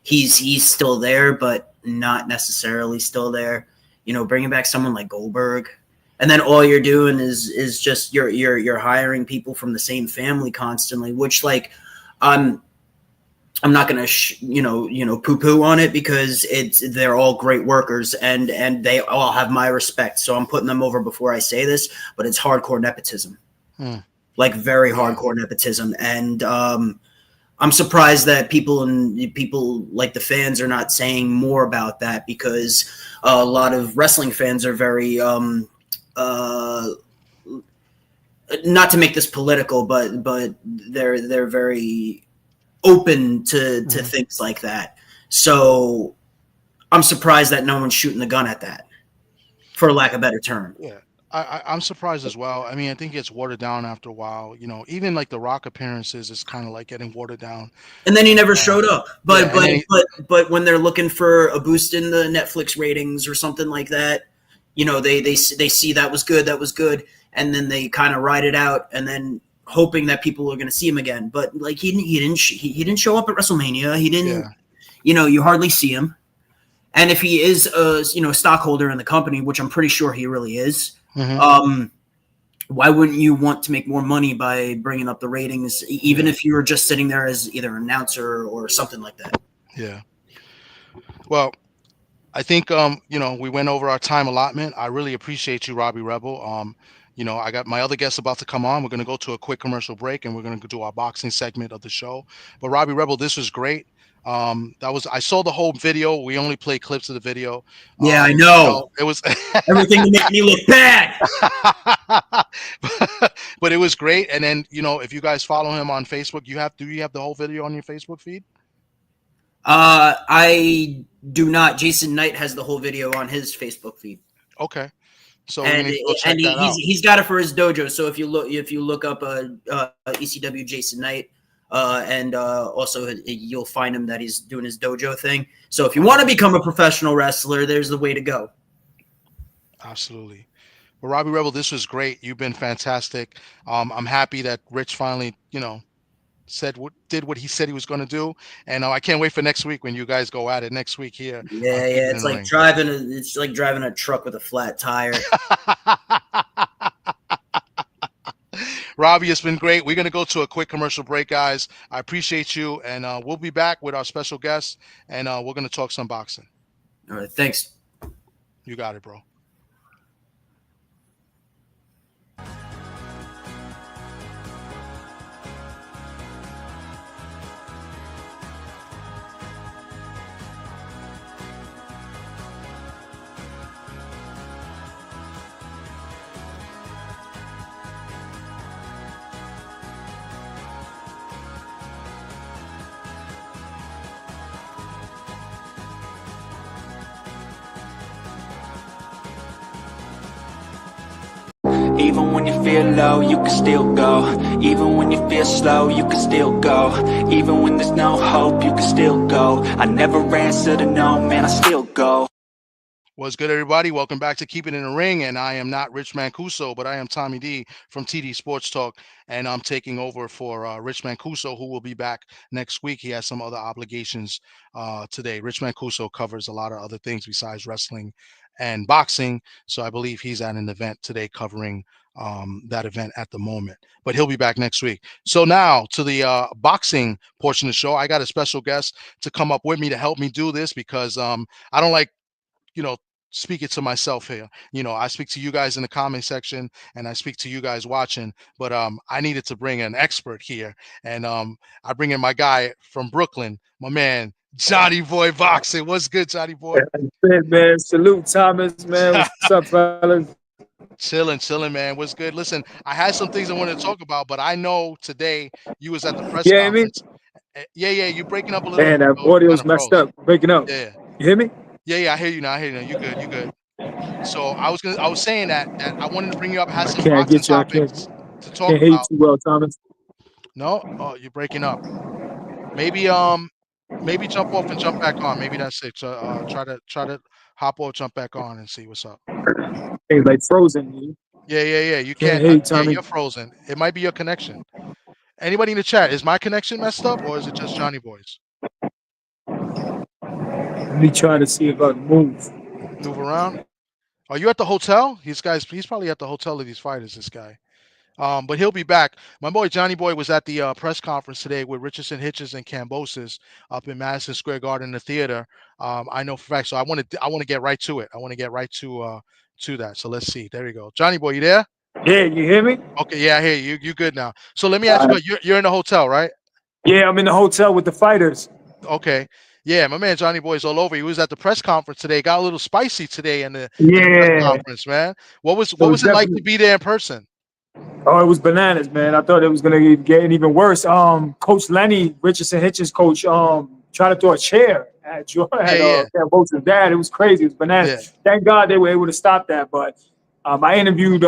he's still there, but not necessarily still there. Bringing back someone like Goldberg, and then all you're doing is just you're hiring people from the same family constantly, which I'm not gonna poo-poo on it because they're all great workers and they all have my respect. So I'm putting them over before I say this, but it's hardcore nepotism, like very hardcore nepotism, and I'm surprised that people like the fans are not saying more about that, because a lot of wrestling fans are very not to make this political, but they're very open to things like that. So I'm surprised that no one's shooting the gun at that, for lack of a better term. Yeah. I'm surprised as well. I mean, I think it's watered down after a while. Even like the Rock appearances is kind of like getting watered down. And then he never showed up. But yeah, but when they're looking for a boost in the Netflix ratings or something like that, they see that was good, and then they kind of ride it out, and then hoping that people are going to see him again. But like he didn't show up at WrestleMania. He didn't. Yeah. You hardly see him. And if he is a stockholder in the company, which I'm pretty sure he really is. Mm-hmm. Why wouldn't you want to make more money by bringing up the ratings, even if you were just sitting there as either an announcer or something like that? Yeah. Well, I think we went over our time allotment. I really appreciate you, Robbie Rebel. I got my other guests about to come on. We're going to go to a quick commercial break, and we're going to do our boxing segment of the show. But Robbie Rebel, this was great. I saw the whole video. We only played clips of the video. Yeah, I know. It was everything to make me look bad. But it was great. And then, if you guys follow him on Facebook, do you have the whole video on your Facebook feed? I do not. Jason Knight has the whole video on his Facebook feed. Okay. So he's got it for his dojo. So if you look up ECW Jason Knight, and also you'll find him that he's doing his dojo thing. So if you want to become a professional wrestler, there's the way to go. Absolutely. Well, Robbie Rebel, this was great. You've been fantastic. I'm happy that Rich finally, did what he said he was going to do, and I can't wait for next week when you guys go at it next week here. Yeah, it's like driving a truck with a flat tire. Robbie, it's been great. We're going to go to a quick commercial break, guys. I appreciate you, and we'll be back with our special guest, and we're going to talk some boxing. All right, thanks. You got it, bro. Even when you feel low, you can still go. Even when you feel slow, you can still go. Even when there's no hope, you can still go. I never answer to no, man, I still go. What's good, everybody? Welcome back to Keep It in the Ring, and I am not Rich Mancuso, but I am Tommy D from TD Sports Talk, and I'm taking over for Rich Mancuso, who will be back next week. He has some other obligations today. Rich Mancuso covers a lot of other things besides wrestling and boxing, so I believe he's at an event today covering that event at the moment. But he'll be back next week. So now to the boxing portion of the show. I got a special guest to come up with me to help me do this because I don't like, speaking to myself here. I speak to you guys in the comment section and I speak to you guys watching, but I needed to bring an expert here. And I bring in my guy from Brooklyn, my man, Johnny Boy Boxing. What's good, Johnny Boy? Man, salute Thomas, man. What's up, fellas? Chilling, man. What's good? Listen, I had some things I wanted to talk about, but I know today you was at the press You hear me? conference. Yeah, you're breaking up a little Man, bit, that bro. You audio's kinda messed froze. up, breaking up. Yeah. You hear me? Yeah, I hear you now. You good. So I was saying that I wanted to bring you up, had I some can't boxing get you. I topics to talk can't hear you about. too well, Thomas. No? Oh, you're breaking up. Maybe maybe jump off and jump back on. Maybe that's it. So try to hop off, jump back on and see what's up. Hey, like frozen. Yeah. You Can't can't hear you, yeah, Tommy. you're frozen. It might be your connection. Anybody in the chat, is my connection messed up or is it just Johnny Boy's? Let me try to see if I can move. Move around? Are you at the hotel? He's probably at the hotel of these fighters, this guy. But he'll be back. My boy Johnny Boy was at the press conference today with Richardson, Hitchens, and Kambosos up in Madison Square Garden, the theater. I know for a fact. So I want to get right to it. I want to get right to that. So let's see. There we go. Johnny Boy, you there? Yeah, you hear me? Okay, yeah, I hear you. You good now? So let me ask you. You're in the hotel, right? Yeah, I'm in the hotel with the fighters. Okay. Yeah, my man Johnny Boy's all over. He was at the press conference today. Got a little spicy today in the press Yeah, conference, man. What was was it like to definitely. be there in person? Oh, it was bananas, man. I thought it was gonna get even worse. Coach Lenny, Richardson Hitchens coach, tried to throw a chair at Yeah. Kambosos' dad. It was crazy. It was bananas. Yeah. Thank God they were able to stop that. But I interviewed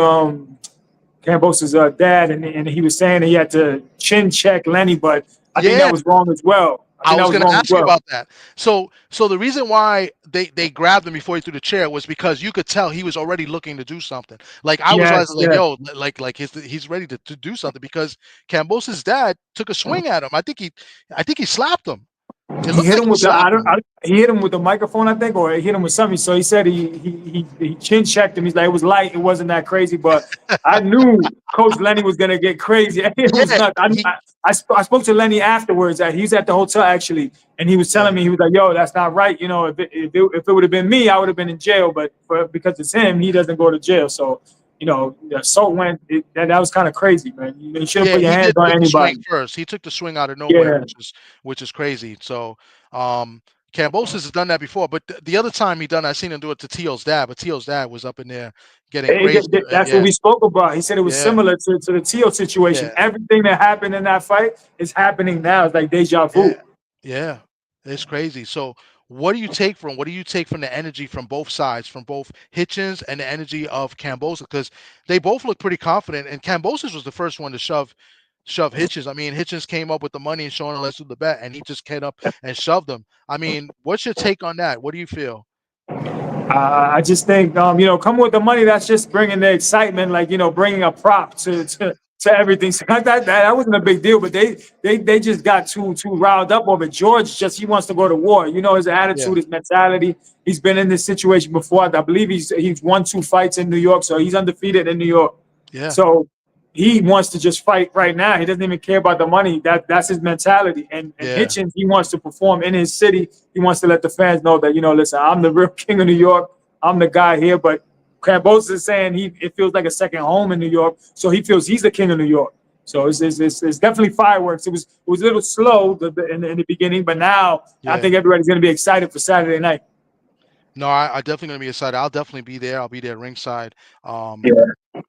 Kambosos' dad, and he was saying that he had to chin check Lenny, but I think Yeah. that was wrong as well. I was going to ask you about that. So the reason why they grabbed him before he threw the chair was because you could tell he was already looking to do something. Like I was Yes, like, yes. yo, like he's ready to do something because Kambosos' dad took a swing at him. I think he slapped him. It He looked hit like him he with slapped him. he hit him with the microphone, I think, or he hit him with something. So he said he chin checked him. He's like, it was light, it wasn't that crazy, but I knew Coach Lenny was gonna get crazy. It was Yeah, nuts. I spoke to Lenny afterwards. He's at the hotel actually, and he was telling me, he was like, "Yo, that's not right. If it would have been me, I would have been in jail. But because it's him, he doesn't go to jail. So." The assault that was kind of crazy, man. You shouldn't put your he hands did on take the swing anybody. first. He took the swing out of nowhere, Yeah. which is crazy. So Kambosos has done that before, but the other time he done, I seen him do it to Teal's dad, but Teal's dad was up in there getting crazy. That's what Yeah, we spoke about. He said it was yeah, similar to the Teal situation. yeah. Everything that happened in that fight is happening now. It's like deja Yeah, vu. yeah, it's crazy. So, what do you take from the energy from both sides, from both Hitchens and the energy of Kambosos? Because they both look pretty confident, and Kambosos was the first one to shove Hitchens. I mean, Hitchens came up with the money and showing let's do the bet, and he just came up and shoved them. I mean, what's your take on that? What do you feel? I just think, come with the money. That's just bringing the excitement, like bringing a prop to everything. So that wasn't a big deal, but they just got too riled up over it. George he wants to go to war. His Yeah, attitude, his mentality. He's been in this situation before. I believe he's won 2 fights in New York, so he's undefeated in New York. yeah, So he wants to just fight right now. He doesn't even care about the money. That's his mentality. And yeah, Hitchens, he wants to perform in his city. He wants to let the fans know that, listen, I'm the real king of New York. I'm the guy here. But Kambosos is saying it feels like a second home in New York. So he feels he's the king of New York. So it's definitely fireworks. It was a little slow in the beginning, but now I yeah. think everybody's going to be excited for Saturday night. No, I definitely gonna be excited. I'll definitely be there. I'll be there ringside. Yeah.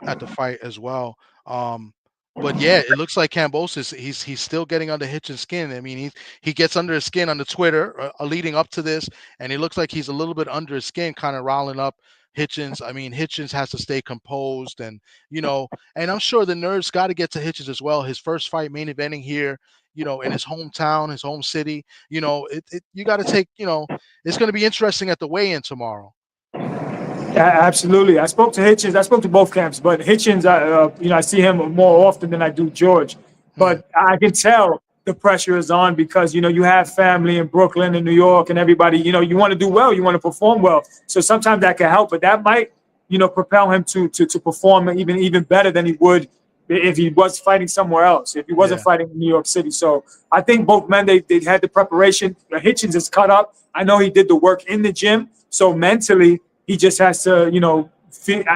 At the fight as well. But yeah, it looks like Kambosos he's still getting under Hitchens' skin. I mean, he gets under his skin on the Twitter leading up to this, and it looks like he's a little bit under his skin, kind of riling up Hitchens. I mean, Hitchens has to stay composed, and and I'm sure the nerves got to get to Hitchens as well. His first fight, main eventing here, in his hometown, his home city. You got to take. It's going to be interesting at the weigh-in tomorrow. Yeah, absolutely. I spoke to Hitchens. I spoke to both camps, but Hitchens, I see him more often than I do George. But I can tell the pressure is on because you have family in Brooklyn and New York and everybody. You want to do well, you want to perform well. So sometimes that can help, but that might propel him to perform even better than he would if he was fighting somewhere else, if he wasn't fighting in New York City. So I think both men, they had the preparation. Hitchens is cut up. I know he did the work in the gym. So mentally, he just has to,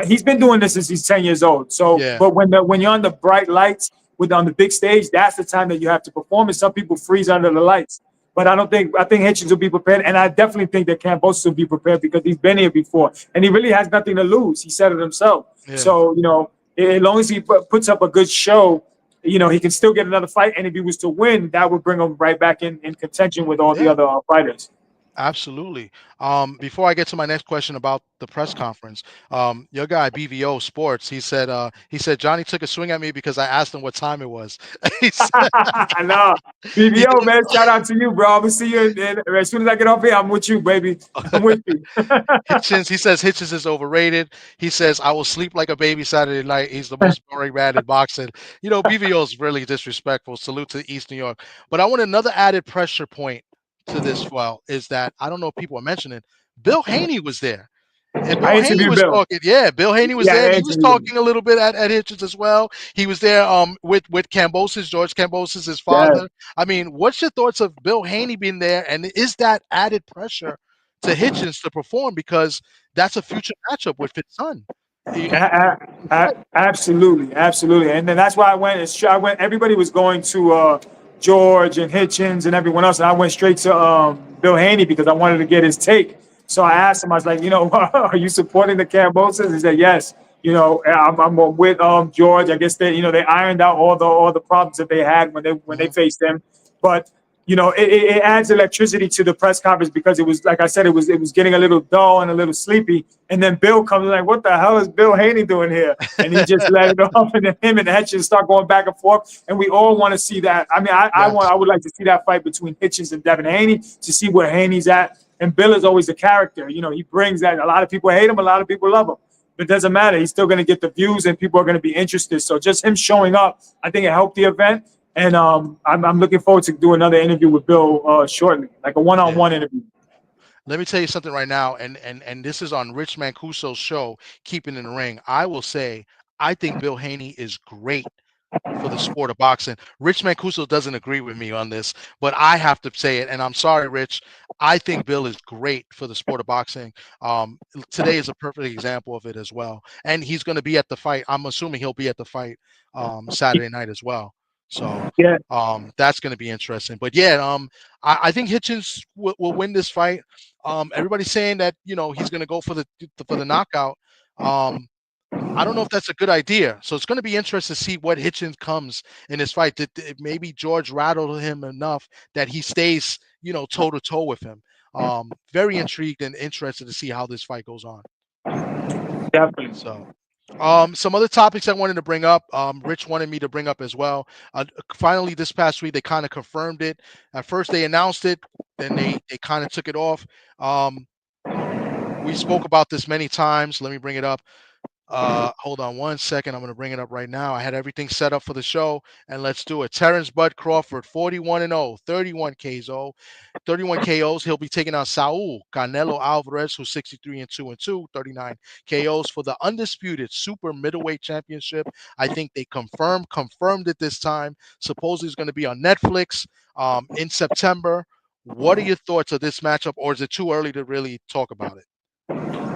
he's been doing this since he's 10 years old. So, but when you're on the bright lights on the big stage, that's the time that you have to perform. And some people freeze under the lights. But I think Hitchens will be prepared. And I definitely think that Kambosos will be prepared because he's been here before. And he really has nothing to lose. He said it himself. Yeah. So, as long as he puts up a good show, he can still get another fight. And if he was to win, that would bring him right back in contention with all the other fighters. Absolutely. Before I get to my next question about the press conference, your guy BVO Sports, he said Johnny took a swing at me because I asked him what time it was. I know. BVO, man, shout out to you, bro. I'm gonna see you as soon as I get off here. I'm with you, baby. I'm with you. Hitchens, he says Hitchens is overrated. He says I will sleep like a baby Saturday night. He's the most boring man in boxing. BVO is really disrespectful. Salute to East New York. But I want another added pressure point to this is that I don't know if people are mentioning Bill Haney was there. And Bill Haney was talking. Yeah, Bill Haney was there. He was talking a little bit at Hitchens as well. He was there with Kambosos, George Kambosos, his father. Yeah. I mean, what's your thoughts of Bill Haney being there? And is that added pressure to Hitchens to perform because that's a future matchup with his son? Absolutely. And then that's why I went. Everybody was going to George and Hitchens and everyone else, and I went straight to Bill Haney because I wanted to get his take. So I asked him, I was like, are you supporting the Kambosos? He said, yes. I'm with George. I guess they ironed out all the problems that they had when they faced him. But it adds electricity to the press conference because it was, like I said, it was getting a little dull and a little sleepy. And then Bill comes like, what the hell is Bill Haney doing here? And he just let it off, and then him and Hitchens start going back and forth. And we all want to see that. I mean, I would like to see that fight between Hitchens and Devin Haney to see where Haney's at. And Bill is always a character. He brings that. A lot of people hate him. A lot of people love him. But it doesn't matter. He's still going to get the views, and people are going to be interested. So just him showing up, I think it helped the event. And I'm looking forward to do another interview with Bill shortly, like a one-on-one interview. Let me tell you something right now, and this is on Rich Mancuso's show, Keeping in the Ring. I will say I think Bill Haney is great for the sport of boxing. Rich Mancuso doesn't agree with me on this, but I have to say it, and I'm sorry, Rich. I think Bill is great for the sport of boxing. Today is a perfect example of it as well. And he's going to be at the fight. I'm assuming he'll be at the fight Saturday night as well. So that's going to be interesting. But I think Hitchens will win this fight. Everybody's saying that he's going to go for the knockout. I don't know if that's a good idea. So it's going to be interesting to see what Hitchens comes in this fight. Maybe George rattled him enough that he stays toe to toe with him. Very intrigued and interested to see how this fight goes on. Definitely. So. Some other topics I wanted to bring up. Rich wanted me to bring up as well. Finally, this past week, they kind of confirmed it. At first, they announced it, then they kind of took it off. We spoke about this many times. Let me bring it up. Hold on one second. I'm going to bring it up right now. I had everything set up for the show, and let's do it. Terrence Bud Crawford, 41-0, 31 KOs. He'll be taking on Saul Canelo Alvarez, who's 63-2, 39 KOs for the undisputed super middleweight championship. I think they confirmed it this time. Supposedly it's going to be on Netflix in September. What are your thoughts of this matchup, or is it too early to really talk about it?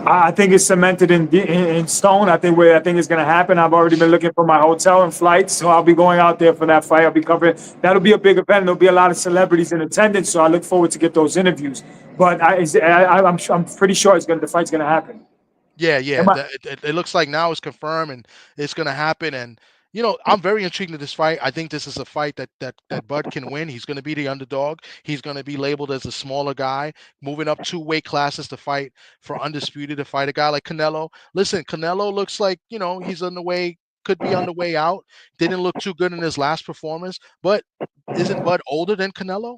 I think it's cemented in stone. I think it's going to happen. I've already been looking for my hotel and flights, so I'll be going out there for that fight. I'll be covering. That'll be a big event. There'll be a lot of celebrities in attendance, so I look forward to get those interviews. But I'm pretty sure the fight's going to happen. Yeah. It looks like now it's confirmed and it's going to happen. And I'm very intrigued in this fight. I think this is a fight that Bud can win. He's going to be the underdog. He's going to be labeled as a smaller guy, moving up 2 weight classes to fight for undisputed, to fight a guy like Canelo. Listen, Canelo looks like, he's on the way, could be on the way out. Didn't look too good in his last performance, but isn't Bud older than Canelo?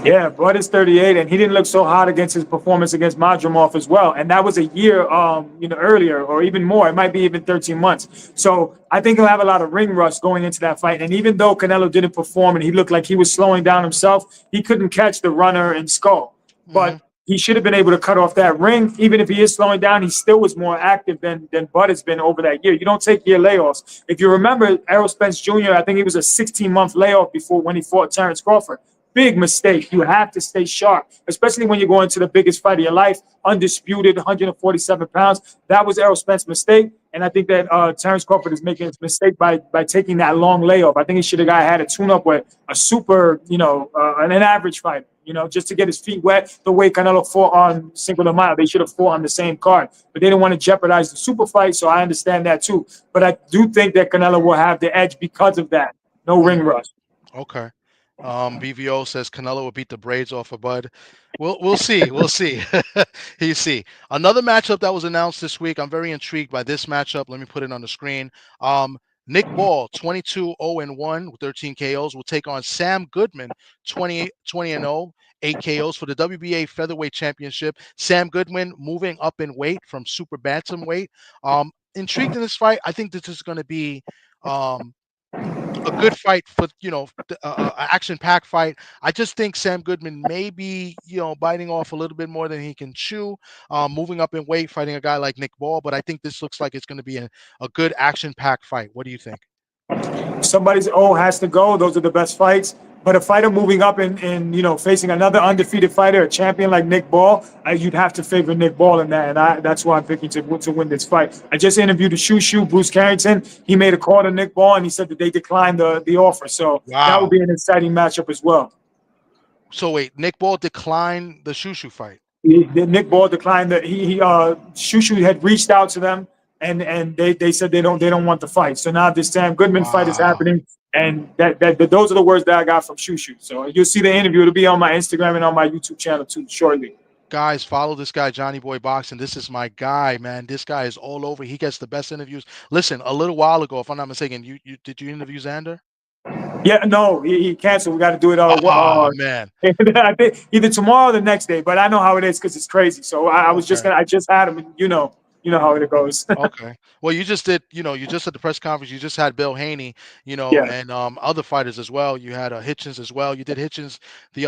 Yeah, Bud is 38, and he didn't look so hot against his performance against Madrimov as well. And that was a year, earlier, or even more. It might be even 13 months. So I think he'll have a lot of ring rust going into that fight. And even though Canelo didn't perform and he looked like he was slowing down himself, he couldn't catch the runner in Skull. But he should have been able to cut off that ring. Even if he is slowing down, he still was more active than Bud has been over that year. You don't take year layoffs. If you remember, Errol Spence Jr., I think he was a 16-month layoff before when he fought Terrence Crawford. Big mistake. You have to stay sharp, especially when you're going to the biggest fight of your life, undisputed, 147 pounds. That was Errol Spence's mistake, and I think that Terrence Crawford is making his mistake by taking that long layoff. I think he should have had a tune-up with a super, an average fighter, just to get his feet wet the way Canelo fought on Cinco de Mayo. They should have fought on the same card, but they didn't want to jeopardize the super fight, so I understand that too. But I do think that Canelo will have the edge because of that. No ring rush. Okay. BVO says Canelo will beat the braids off of Bud. We'll see. We'll see. You see. Another matchup that was announced this week. I'm very intrigued by this matchup. Let me put it on the screen. Nick Ball, 22-0-1 with 13 KOs, will take on Sam Goodman, 20-0, 8 KOs for the WBA Featherweight Championship. Sam Goodman moving up in weight from super bantamweight. Intrigued in this fight. I think this is going to be a good fight for, action-packed fight. I just think Sam Goodman may be, biting off a little bit more than he can chew, moving up in weight, fighting a guy like Nick Ball. But I think this looks like it's going to be a good action-packed fight. What do you think? Somebody's has to go. Those are the best fights. But a fighter moving up and facing another undefeated fighter, a champion like Nick Ball, you'd have to favor Nick Ball in that, and that's why I'm picking to win this fight. I just interviewed the Shoo, Bruce Carrington. He made a call to Nick Ball, and he said that they declined the offer. So That would be an exciting matchup as well. So wait, Nick Ball declined the Shoo fight. Nick Ball declined Shoo had reached out to them, and they said they don't want the fight. So now this Sam Goodman fight is happening. And those are the words that I got from Shoo. So you'll see the interview. It'll be on my Instagram and on my YouTube channel too shortly. Guys, follow this guy, Johnny Boy Boxing. This is my guy, man. This guy is all over. He gets the best interviews. Listen, a little while ago, if I'm not mistaken, did you interview Xander? Yeah, no, he canceled. We got to do it man. I think either tomorrow or the next day. But I know how it is because it's crazy. So I just had him. And you know how it goes. Okay. Well, you just did, you just at the press conference, you just had Bill Haney, and other fighters as well. You had Hitchens as well. You did Hitchens the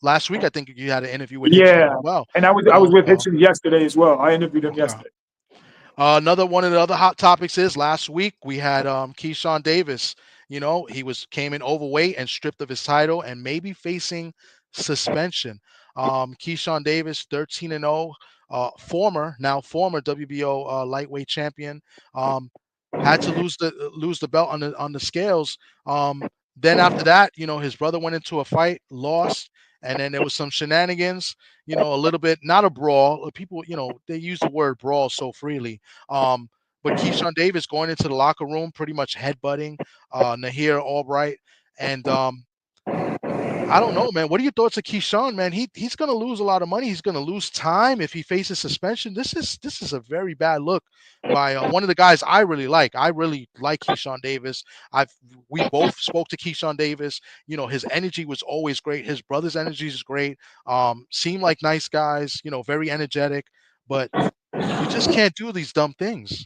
last week. I think you had an interview with Hitchens as well. And I was with Hitchens yesterday as well. I interviewed him yesterday. Another one of the other hot topics is last week we had Keyshawn Davis. He came in overweight and stripped of his title and maybe facing suspension. Keyshawn Davis, 13-0. Former WBO lightweight champion, had to lose the belt on the scales. Then after that, his brother went into a fight, lost, and then there was some shenanigans. A little bit, not a brawl. People, they use the word brawl so freely. But Keyshawn Davis going into the locker room, pretty much headbutting Nahir Albright, and I don't know, man. What are your thoughts of Keyshawn, man? He's going to lose a lot of money. He's going to lose time if he faces suspension. This is a very bad look by one of the guys I really like. I really like Keyshawn Davis. We both spoke to Keyshawn Davis. His energy was always great. His brother's energy is great. Seem like nice guys. Very energetic. But you just can't do these dumb things.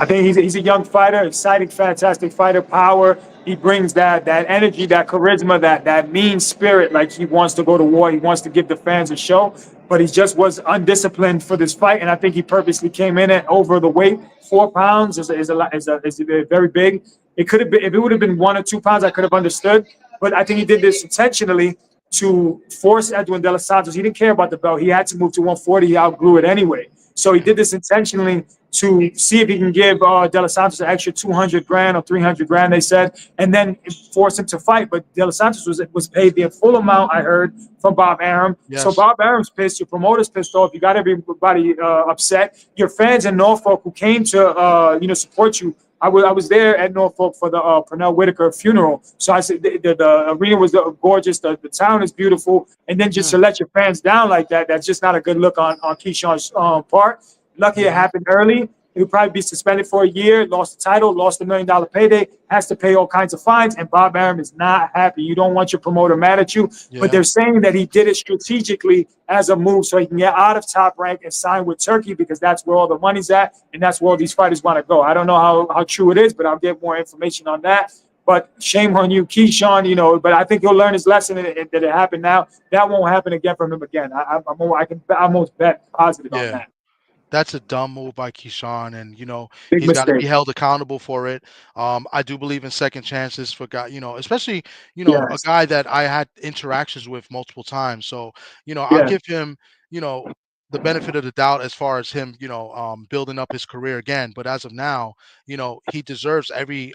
I think he's a young fighter, exciting, fantastic fighter, power. He brings that energy, that charisma, that mean spirit. Like he wants to go to war. He wants to give the fans a show. But he just was undisciplined for this fight, and I think he purposely came in at over the weight. 4 pounds is very big. It could have been if it would have been 1 or 2 pounds, I could have understood. But I think he did this intentionally to force Edwin De Los Santos. He didn't care about the belt. He had to move to 140. He outgrew it anyway. So he did this intentionally to see if he can give De Los Santos an extra 200 grand or 300 grand, they said, and then force him to fight. But De Los Santos was paid the full amount, I heard, from Bob Arum. Yes. So Bob Arum's pissed. Your promoter's pissed off. You got everybody upset. Your fans in Norfolk who came to support you. I was there at Norfolk for the Pernell Whitaker funeral. So I said the arena was gorgeous. The town is beautiful. And then just to let your fans down like that, that's just not a good look on Keyshawn's part. Lucky it happened early. He would probably be suspended for a year, lost the title, lost $1 million payday, has to pay all kinds of fines, and Bob Arum is not happy. You don't want your promoter mad at you, but they're saying that he did it strategically as a move so he can get out of Top Rank and sign with Turkey because that's where all the money's at, and that's where all these fighters want to go. I don't know how true it is, but I'll get more information on that. But shame on you, Keyshawn. You know, but I think he'll learn his lesson that it happened now. That won't happen again from him again. I almost bet positive on Yeah. that. That's a dumb move by Keyshawn, and Big he's got to be mistake. held accountable for it. I do believe in second chances for guy, especially a Yes. guy that I had interactions with multiple times. So I'll Yeah. give him you know the benefit of the doubt as far as him building up his career again. But as of now, he deserves every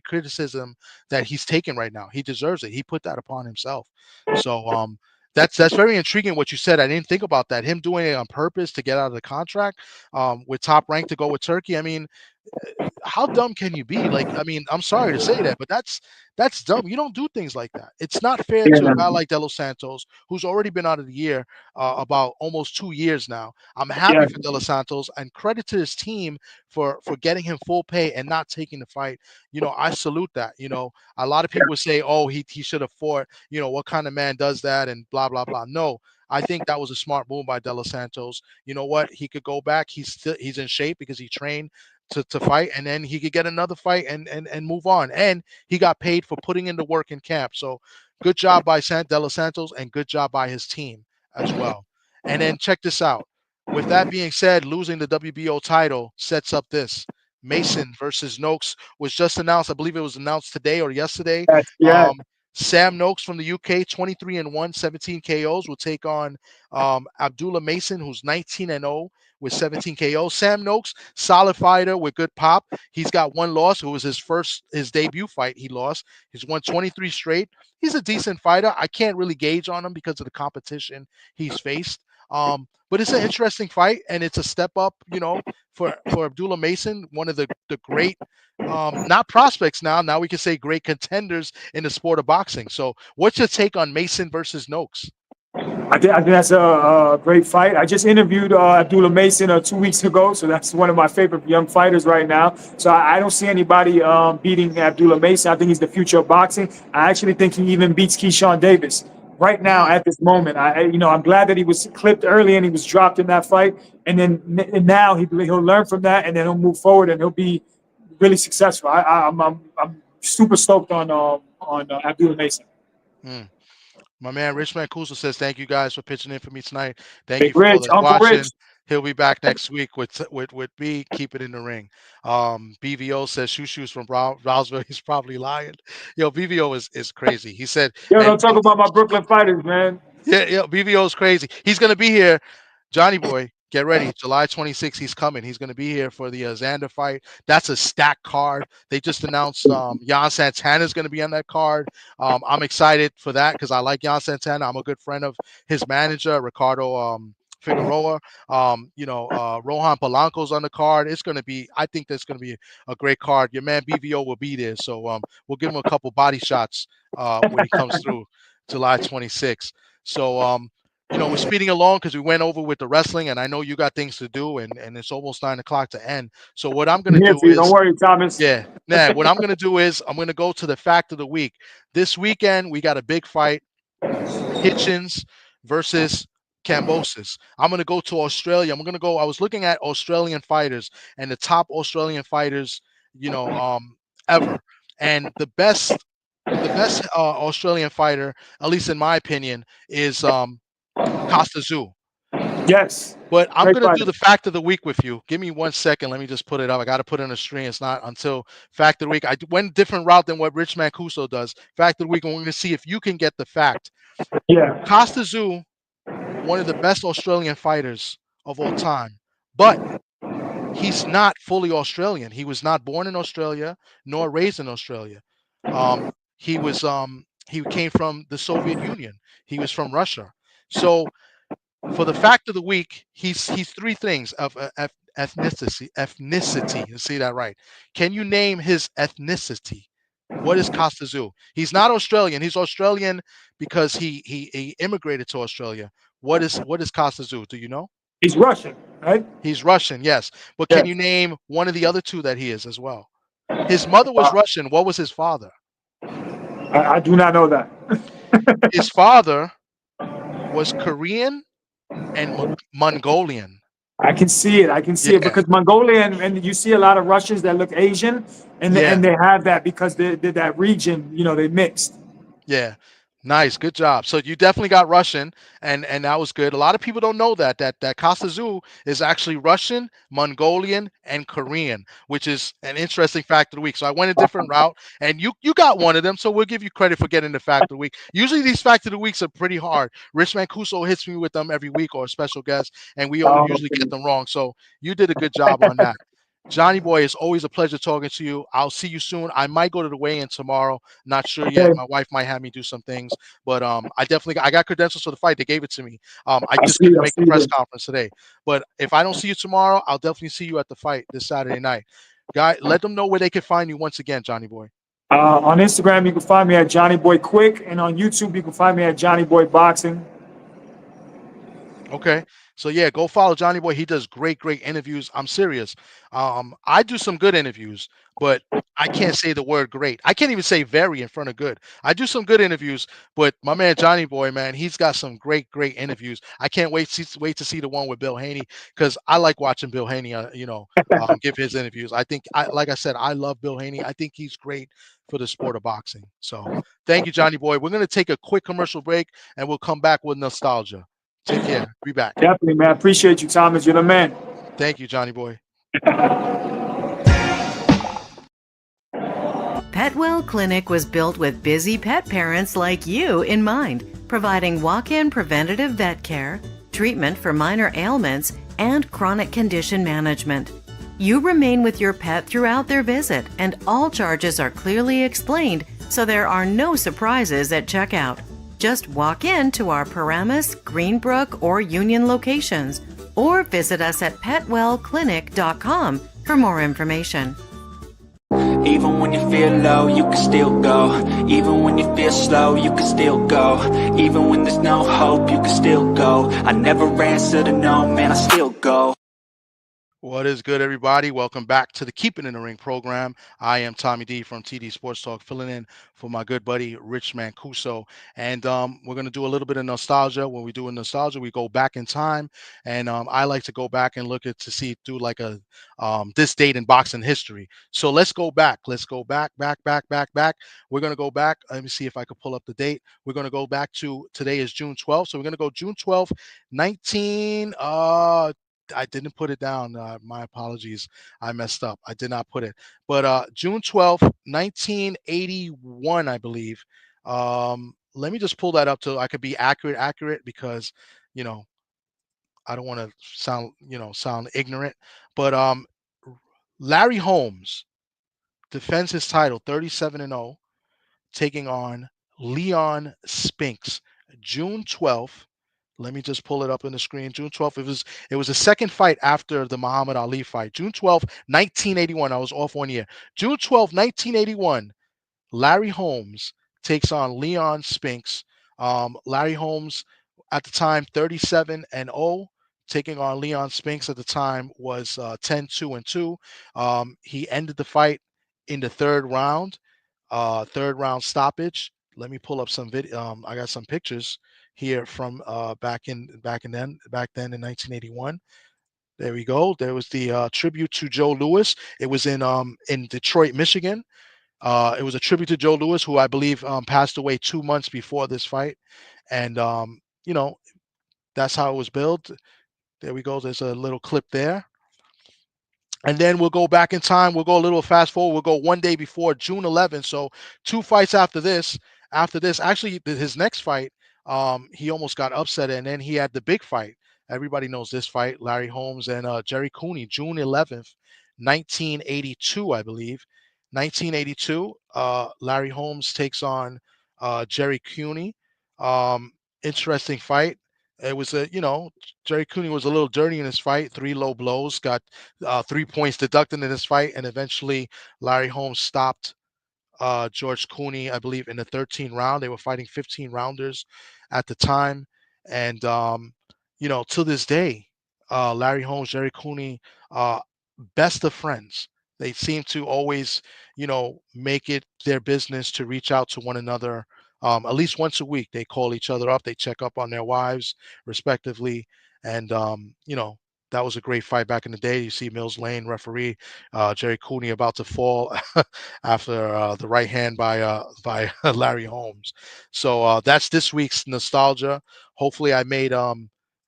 criticism that he's taken right now. He deserves it. He put that upon himself. So that's very intriguing what you said. I didn't think about that. Him doing it on purpose to get out of the contract with Top Rank to go with Turkey. I mean, how dumb can you be? Like, I mean, I'm sorry to say that, but that's dumb. You don't do things like that. It's not fair to a Yeah. guy like De Los Santos, who's already been out of the year about almost 2 years now. I'm Yeah. happy for De Los Santos, and credit to his team for getting him full pay and not taking the fight. I salute that. A lot of people would say, "Oh, he should have fought." What kind of man does that? And blah blah blah. No. I think that was a smart move by De Los Santos. You know what? He could go back. He's in shape because he trained to fight, and then he could get another fight and move on. And he got paid for putting in the work in camp. So good job by De Los Santos, and good job by his team as well. And then check this out. With that being said, losing the WBO title sets up this. Mason versus Noakes was just announced. I believe it was announced today or yesterday. Yes. Yeah. Sam Noakes from the UK, 23-1, 17 KOs, will take on Abdullah Mason, who's 19-0 with 17 KOs. Sam Noakes, solid fighter with good pop. He's got one loss. It was his debut fight. He lost. He's won 23 straight. He's a decent fighter. I can't really gauge on him because of the competition he's faced. But it's an interesting fight, and it's a step up, for Abdullah Mason, one of the great, not prospects now. Now we can say great contenders in the sport of boxing. So, what's your take on Mason versus Noakes? I think that's a great fight. I just interviewed Abdullah Mason 2 weeks ago, so that's one of my favorite young fighters right now. So I don't see anybody beating Abdullah Mason. I think he's the future of boxing. I actually think he even beats Keyshawn Davis right now Mm, at this moment. I'm glad that he was clipped early and he was dropped in that fight, and now he'll learn from that, and then he'll move forward and he'll be really successful. I'm super stoked on Abdullah Mason. mm. My man Rich Mancuso says, "Thank you guys for pitching in for me tonight. Thank Big you for all Rich, that's Uncle watching. Rich. He'll be back next week with B. Keep it in the ring." BVO says Shushu's from Brownsville. He's probably lying. Yo, BVO is crazy. He said, Yo, and don't talk about my Brooklyn fighters, man. yeah, BVO is crazy. He's gonna be here. Johnny Boy, get ready. July 26th, he's coming. He's gonna be here for the Xander fight. That's a stacked card. They just announced Jan Santana's gonna be on that card. I'm excited for that because I like Jan Santana. I'm a good friend of his manager, Ricardo Figueroa. Rohan Polanco's on the card. I think that's gonna be a great card. Your man BVO will be there. So we'll give him a couple body shots when he comes through July 26th. So we're speeding along because we went over with the wrestling, and I know you got things to do, and it's almost 9 o'clock to end. So what I'm I'm gonna here do for you. Don't is, worry, Thomas. yeah, what I'm gonna do is I'm gonna go to the fact of the week. This weekend we got a big fight: Hitchens versus Cambosis. I'm gonna go to Australia. I was looking at Australian fighters and the top Australian fighters, ever, and the best Australian fighter, at least in my opinion, is Costa Zoo. Yes. But I'm Great going to do fighter. the fact of the week with you. Give me 1 second. Let me just put it up. I got to put it in a stream. It's not until fact of the week. I went a different route than what Rich Mancuso does. Fact of the week, and we're going to see if you can get the fact. Yeah. Costa Zoo, one of the best Australian fighters of all time, but he's not fully Australian. He was not born in Australia nor raised in Australia. He came from the Soviet Union. He was from Russia. So for the fact of the week, he's three things of ethnicity. Ethnicity. You see that right? Can you name his ethnicity? What is Costa Zoo? He's not Australian. He's Australian because he immigrated to Australia. What is Costa Zoo? Do you know? He's Russian, right? He's Russian, yes. But can Yes. you name one of the other two that he is as well? His mother was Russian. What was his father? I do not know that. His father was Korean and Mongolian. I can see it. I can see it Yeah, because Mongolia and you see a lot of Russians that look Asian, yeah. and they have that because they're that region. You know, they mixed. Yeah. Nice. Good job. So you definitely got Russian, and that was good. A lot of people don't know that Costa Azul is actually Russian, Mongolian, and Korean, which is an interesting fact of the week. So I went a different route, and you got one of them. So we'll give you credit for getting the fact of the week. Usually these fact of the weeks are pretty hard. Rich Mancuso hits me with them every week or a special guest, and we all Oh, usually get them wrong. So you did a good job on that. Johnny Boy, it's always a pleasure talking to you. I'll see you soon. I might go to the weigh-in tomorrow. Not sure yet. okay. My wife might have me do some things, but I got credentials for the fight. They gave it to me. I I just see. couldn't I make the see press that. conference today. But if I don't see you tomorrow, I'll definitely see you at the fight this Saturday night. Guy, let them know where they can find you once again, Johnny Boy. On Instagram, you can find me at Johnny Boy Quick, and on YouTube, you can find me at Johnny Boy Boxing. Okay. So yeah, go follow Johnny Boy. He does great interviews. I'm serious. I do some good interviews, but I can't say the word great. I can't even say very in front of good. I do some good interviews, but my man Johnny Boy, man, he's got some great interviews. I can't wait to see the one with Bill Haney because I like watching Bill Haney, give his interviews. Like I said, I love Bill Haney. I think he's great for the sport of boxing. So thank you, Johnny Boy. We're gonna take a quick commercial break and we'll come back with nostalgia. Take care. Be back. Definitely, man. Appreciate you, Thomas. You're the man. Thank you, Johnny Boy. Petwell Clinic was built with busy pet parents like you in mind, providing walk-in preventative vet care, treatment for minor ailments, and chronic condition management. You remain with your pet throughout their visit, and all charges are clearly explained, so there are no surprises at checkout. Just walk in to our Paramus, Greenbrook, or Union locations, or visit us at petwellclinic.com for more information. Even when you feel low, you can still go. Even when you feel slow, you can still go. Even when there's no hope, you can still go. I never answer to no, man, I still go. What is good, everybody? Welcome back to the Keep It in the Ring program. I am Tommy D from TD Sports Talk, filling in for my good buddy Rich Mancuso. And we're going to do a little bit of nostalgia. When we do a nostalgia, we go back in time. And I like to go back and look at to see through like a this date in boxing history. So let's go back. Let's go back. We're going to go back. Let me see if I could pull up the date. We're going to go back to today is June 12th. So we're going to go June 12th, 19. I didn't put it down. My apologies. I messed up. I did not put it. But June 12th, 1981, I believe. Let me just pull that up so I could be accurate because, you know, I don't want to sound ignorant. But Larry Holmes defends his title 37-0, taking on Leon Spinks. June 12th. Let me just pull it up on the screen. June 12th. It was the second fight after the Muhammad Ali fight. June 12th, 1981. I was off 1 year. June 12th, 1981. Larry Holmes takes on Leon Spinks. Larry Holmes at the time 37-0, taking on Leon Spinks at the time was 10-2-2. He ended the fight in the third round stoppage. Let me pull up some video. I got some pictures here from back then in 1981. There we go. There was the tribute to Joe Louis. It was in Detroit, Michigan. It was a tribute to Joe Louis, who I believe passed away 2 months before this fight, and that's how it was built. There we go. There's a little clip there. And then we'll go back in time. We'll go a little fast forward. We'll go one day before June 11th. So 2 fights after this. Actually, his next fight, he almost got upset, and then he had the big fight. Everybody knows this fight: Larry Holmes and Jerry Cooney, June 11th, 1982, I believe. 1982. Larry Holmes takes on Jerry Cooney. Um, Interesting fight. It was Jerry Cooney was a little dirty in his fight. 3 low blows, got 3 points deducted in this fight, and eventually Larry Holmes stopped George Cooney, I believe, in the 13th round. They were fighting 15 rounders at the time, and to this day, Larry Holmes, Jerry Cooney, uh, best of friends. They seem to always, make it their business to reach out to one another. At least once a week, they call each other up. They check up on their wives, respectively, and that was a great fight back in the day. You see Mills Lane referee Jerry Cooney about to fall after the right hand by Larry Holmes. So that's this week's nostalgia. Hopefully, I made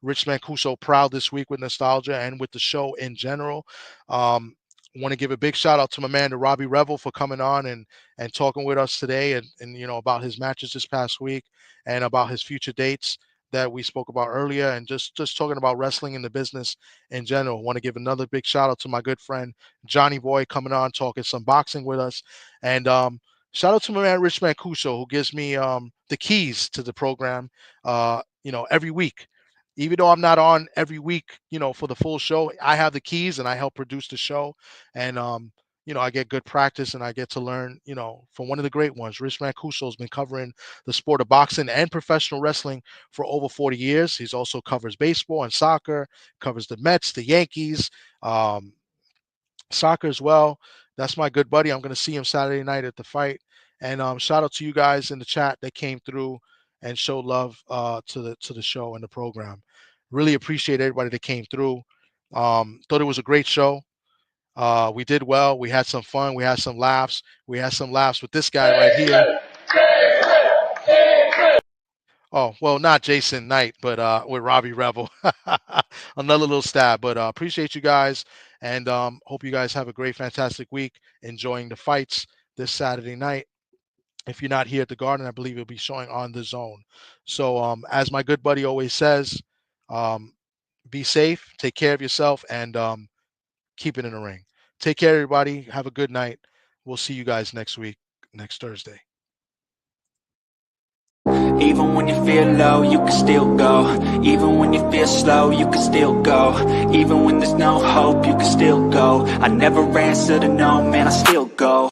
Rich Mancuso proud this week with nostalgia and with the show in general. Want to give a big shout out to my man, the Robbie Rebel, for coming on and talking with us today, and about his matches this past week and about his future dates that we spoke about earlier, and just talking about wrestling in the business in general. Want to give another big shout out to my good friend Johnny Boy coming on talking some boxing with us, and shout out to my man Rich Mancuso, who gives me the keys to the program every week. Even though I'm not on every week, for the full show, I have the keys and I help produce the show. And, I get good practice and I get to learn, from one of the great ones. Rich Mancuso has been covering the sport of boxing and professional wrestling for over 40 years. He's also covers baseball and soccer, covers the Mets, the Yankees, soccer as well. That's my good buddy. I'm going to see him Saturday night at the fight. And shout out to you guys in the chat that came through and showed love to the show and the program. Really appreciate everybody that came through. Thought it was a great show. We did well. We had some fun. We had some laughs. We had some laughs with this guy right here. Oh, well, not Jason Knight, but with Robbie Rebel. Another little stab. But appreciate you guys, and hope you guys have a great, fantastic week enjoying the fights this Saturday night. If you're not here at the Garden, I believe it'll be showing on the Zone. So as my good buddy always says, be safe, take care of yourself, and keep it in the ring. Take care, everybody. Have a good night. We'll see you guys next week, next Thursday. Even when you feel low, you can still go. Even when you feel slow, you can still go. Even when there's no hope, you can still go. I never answer to no, man, I still go.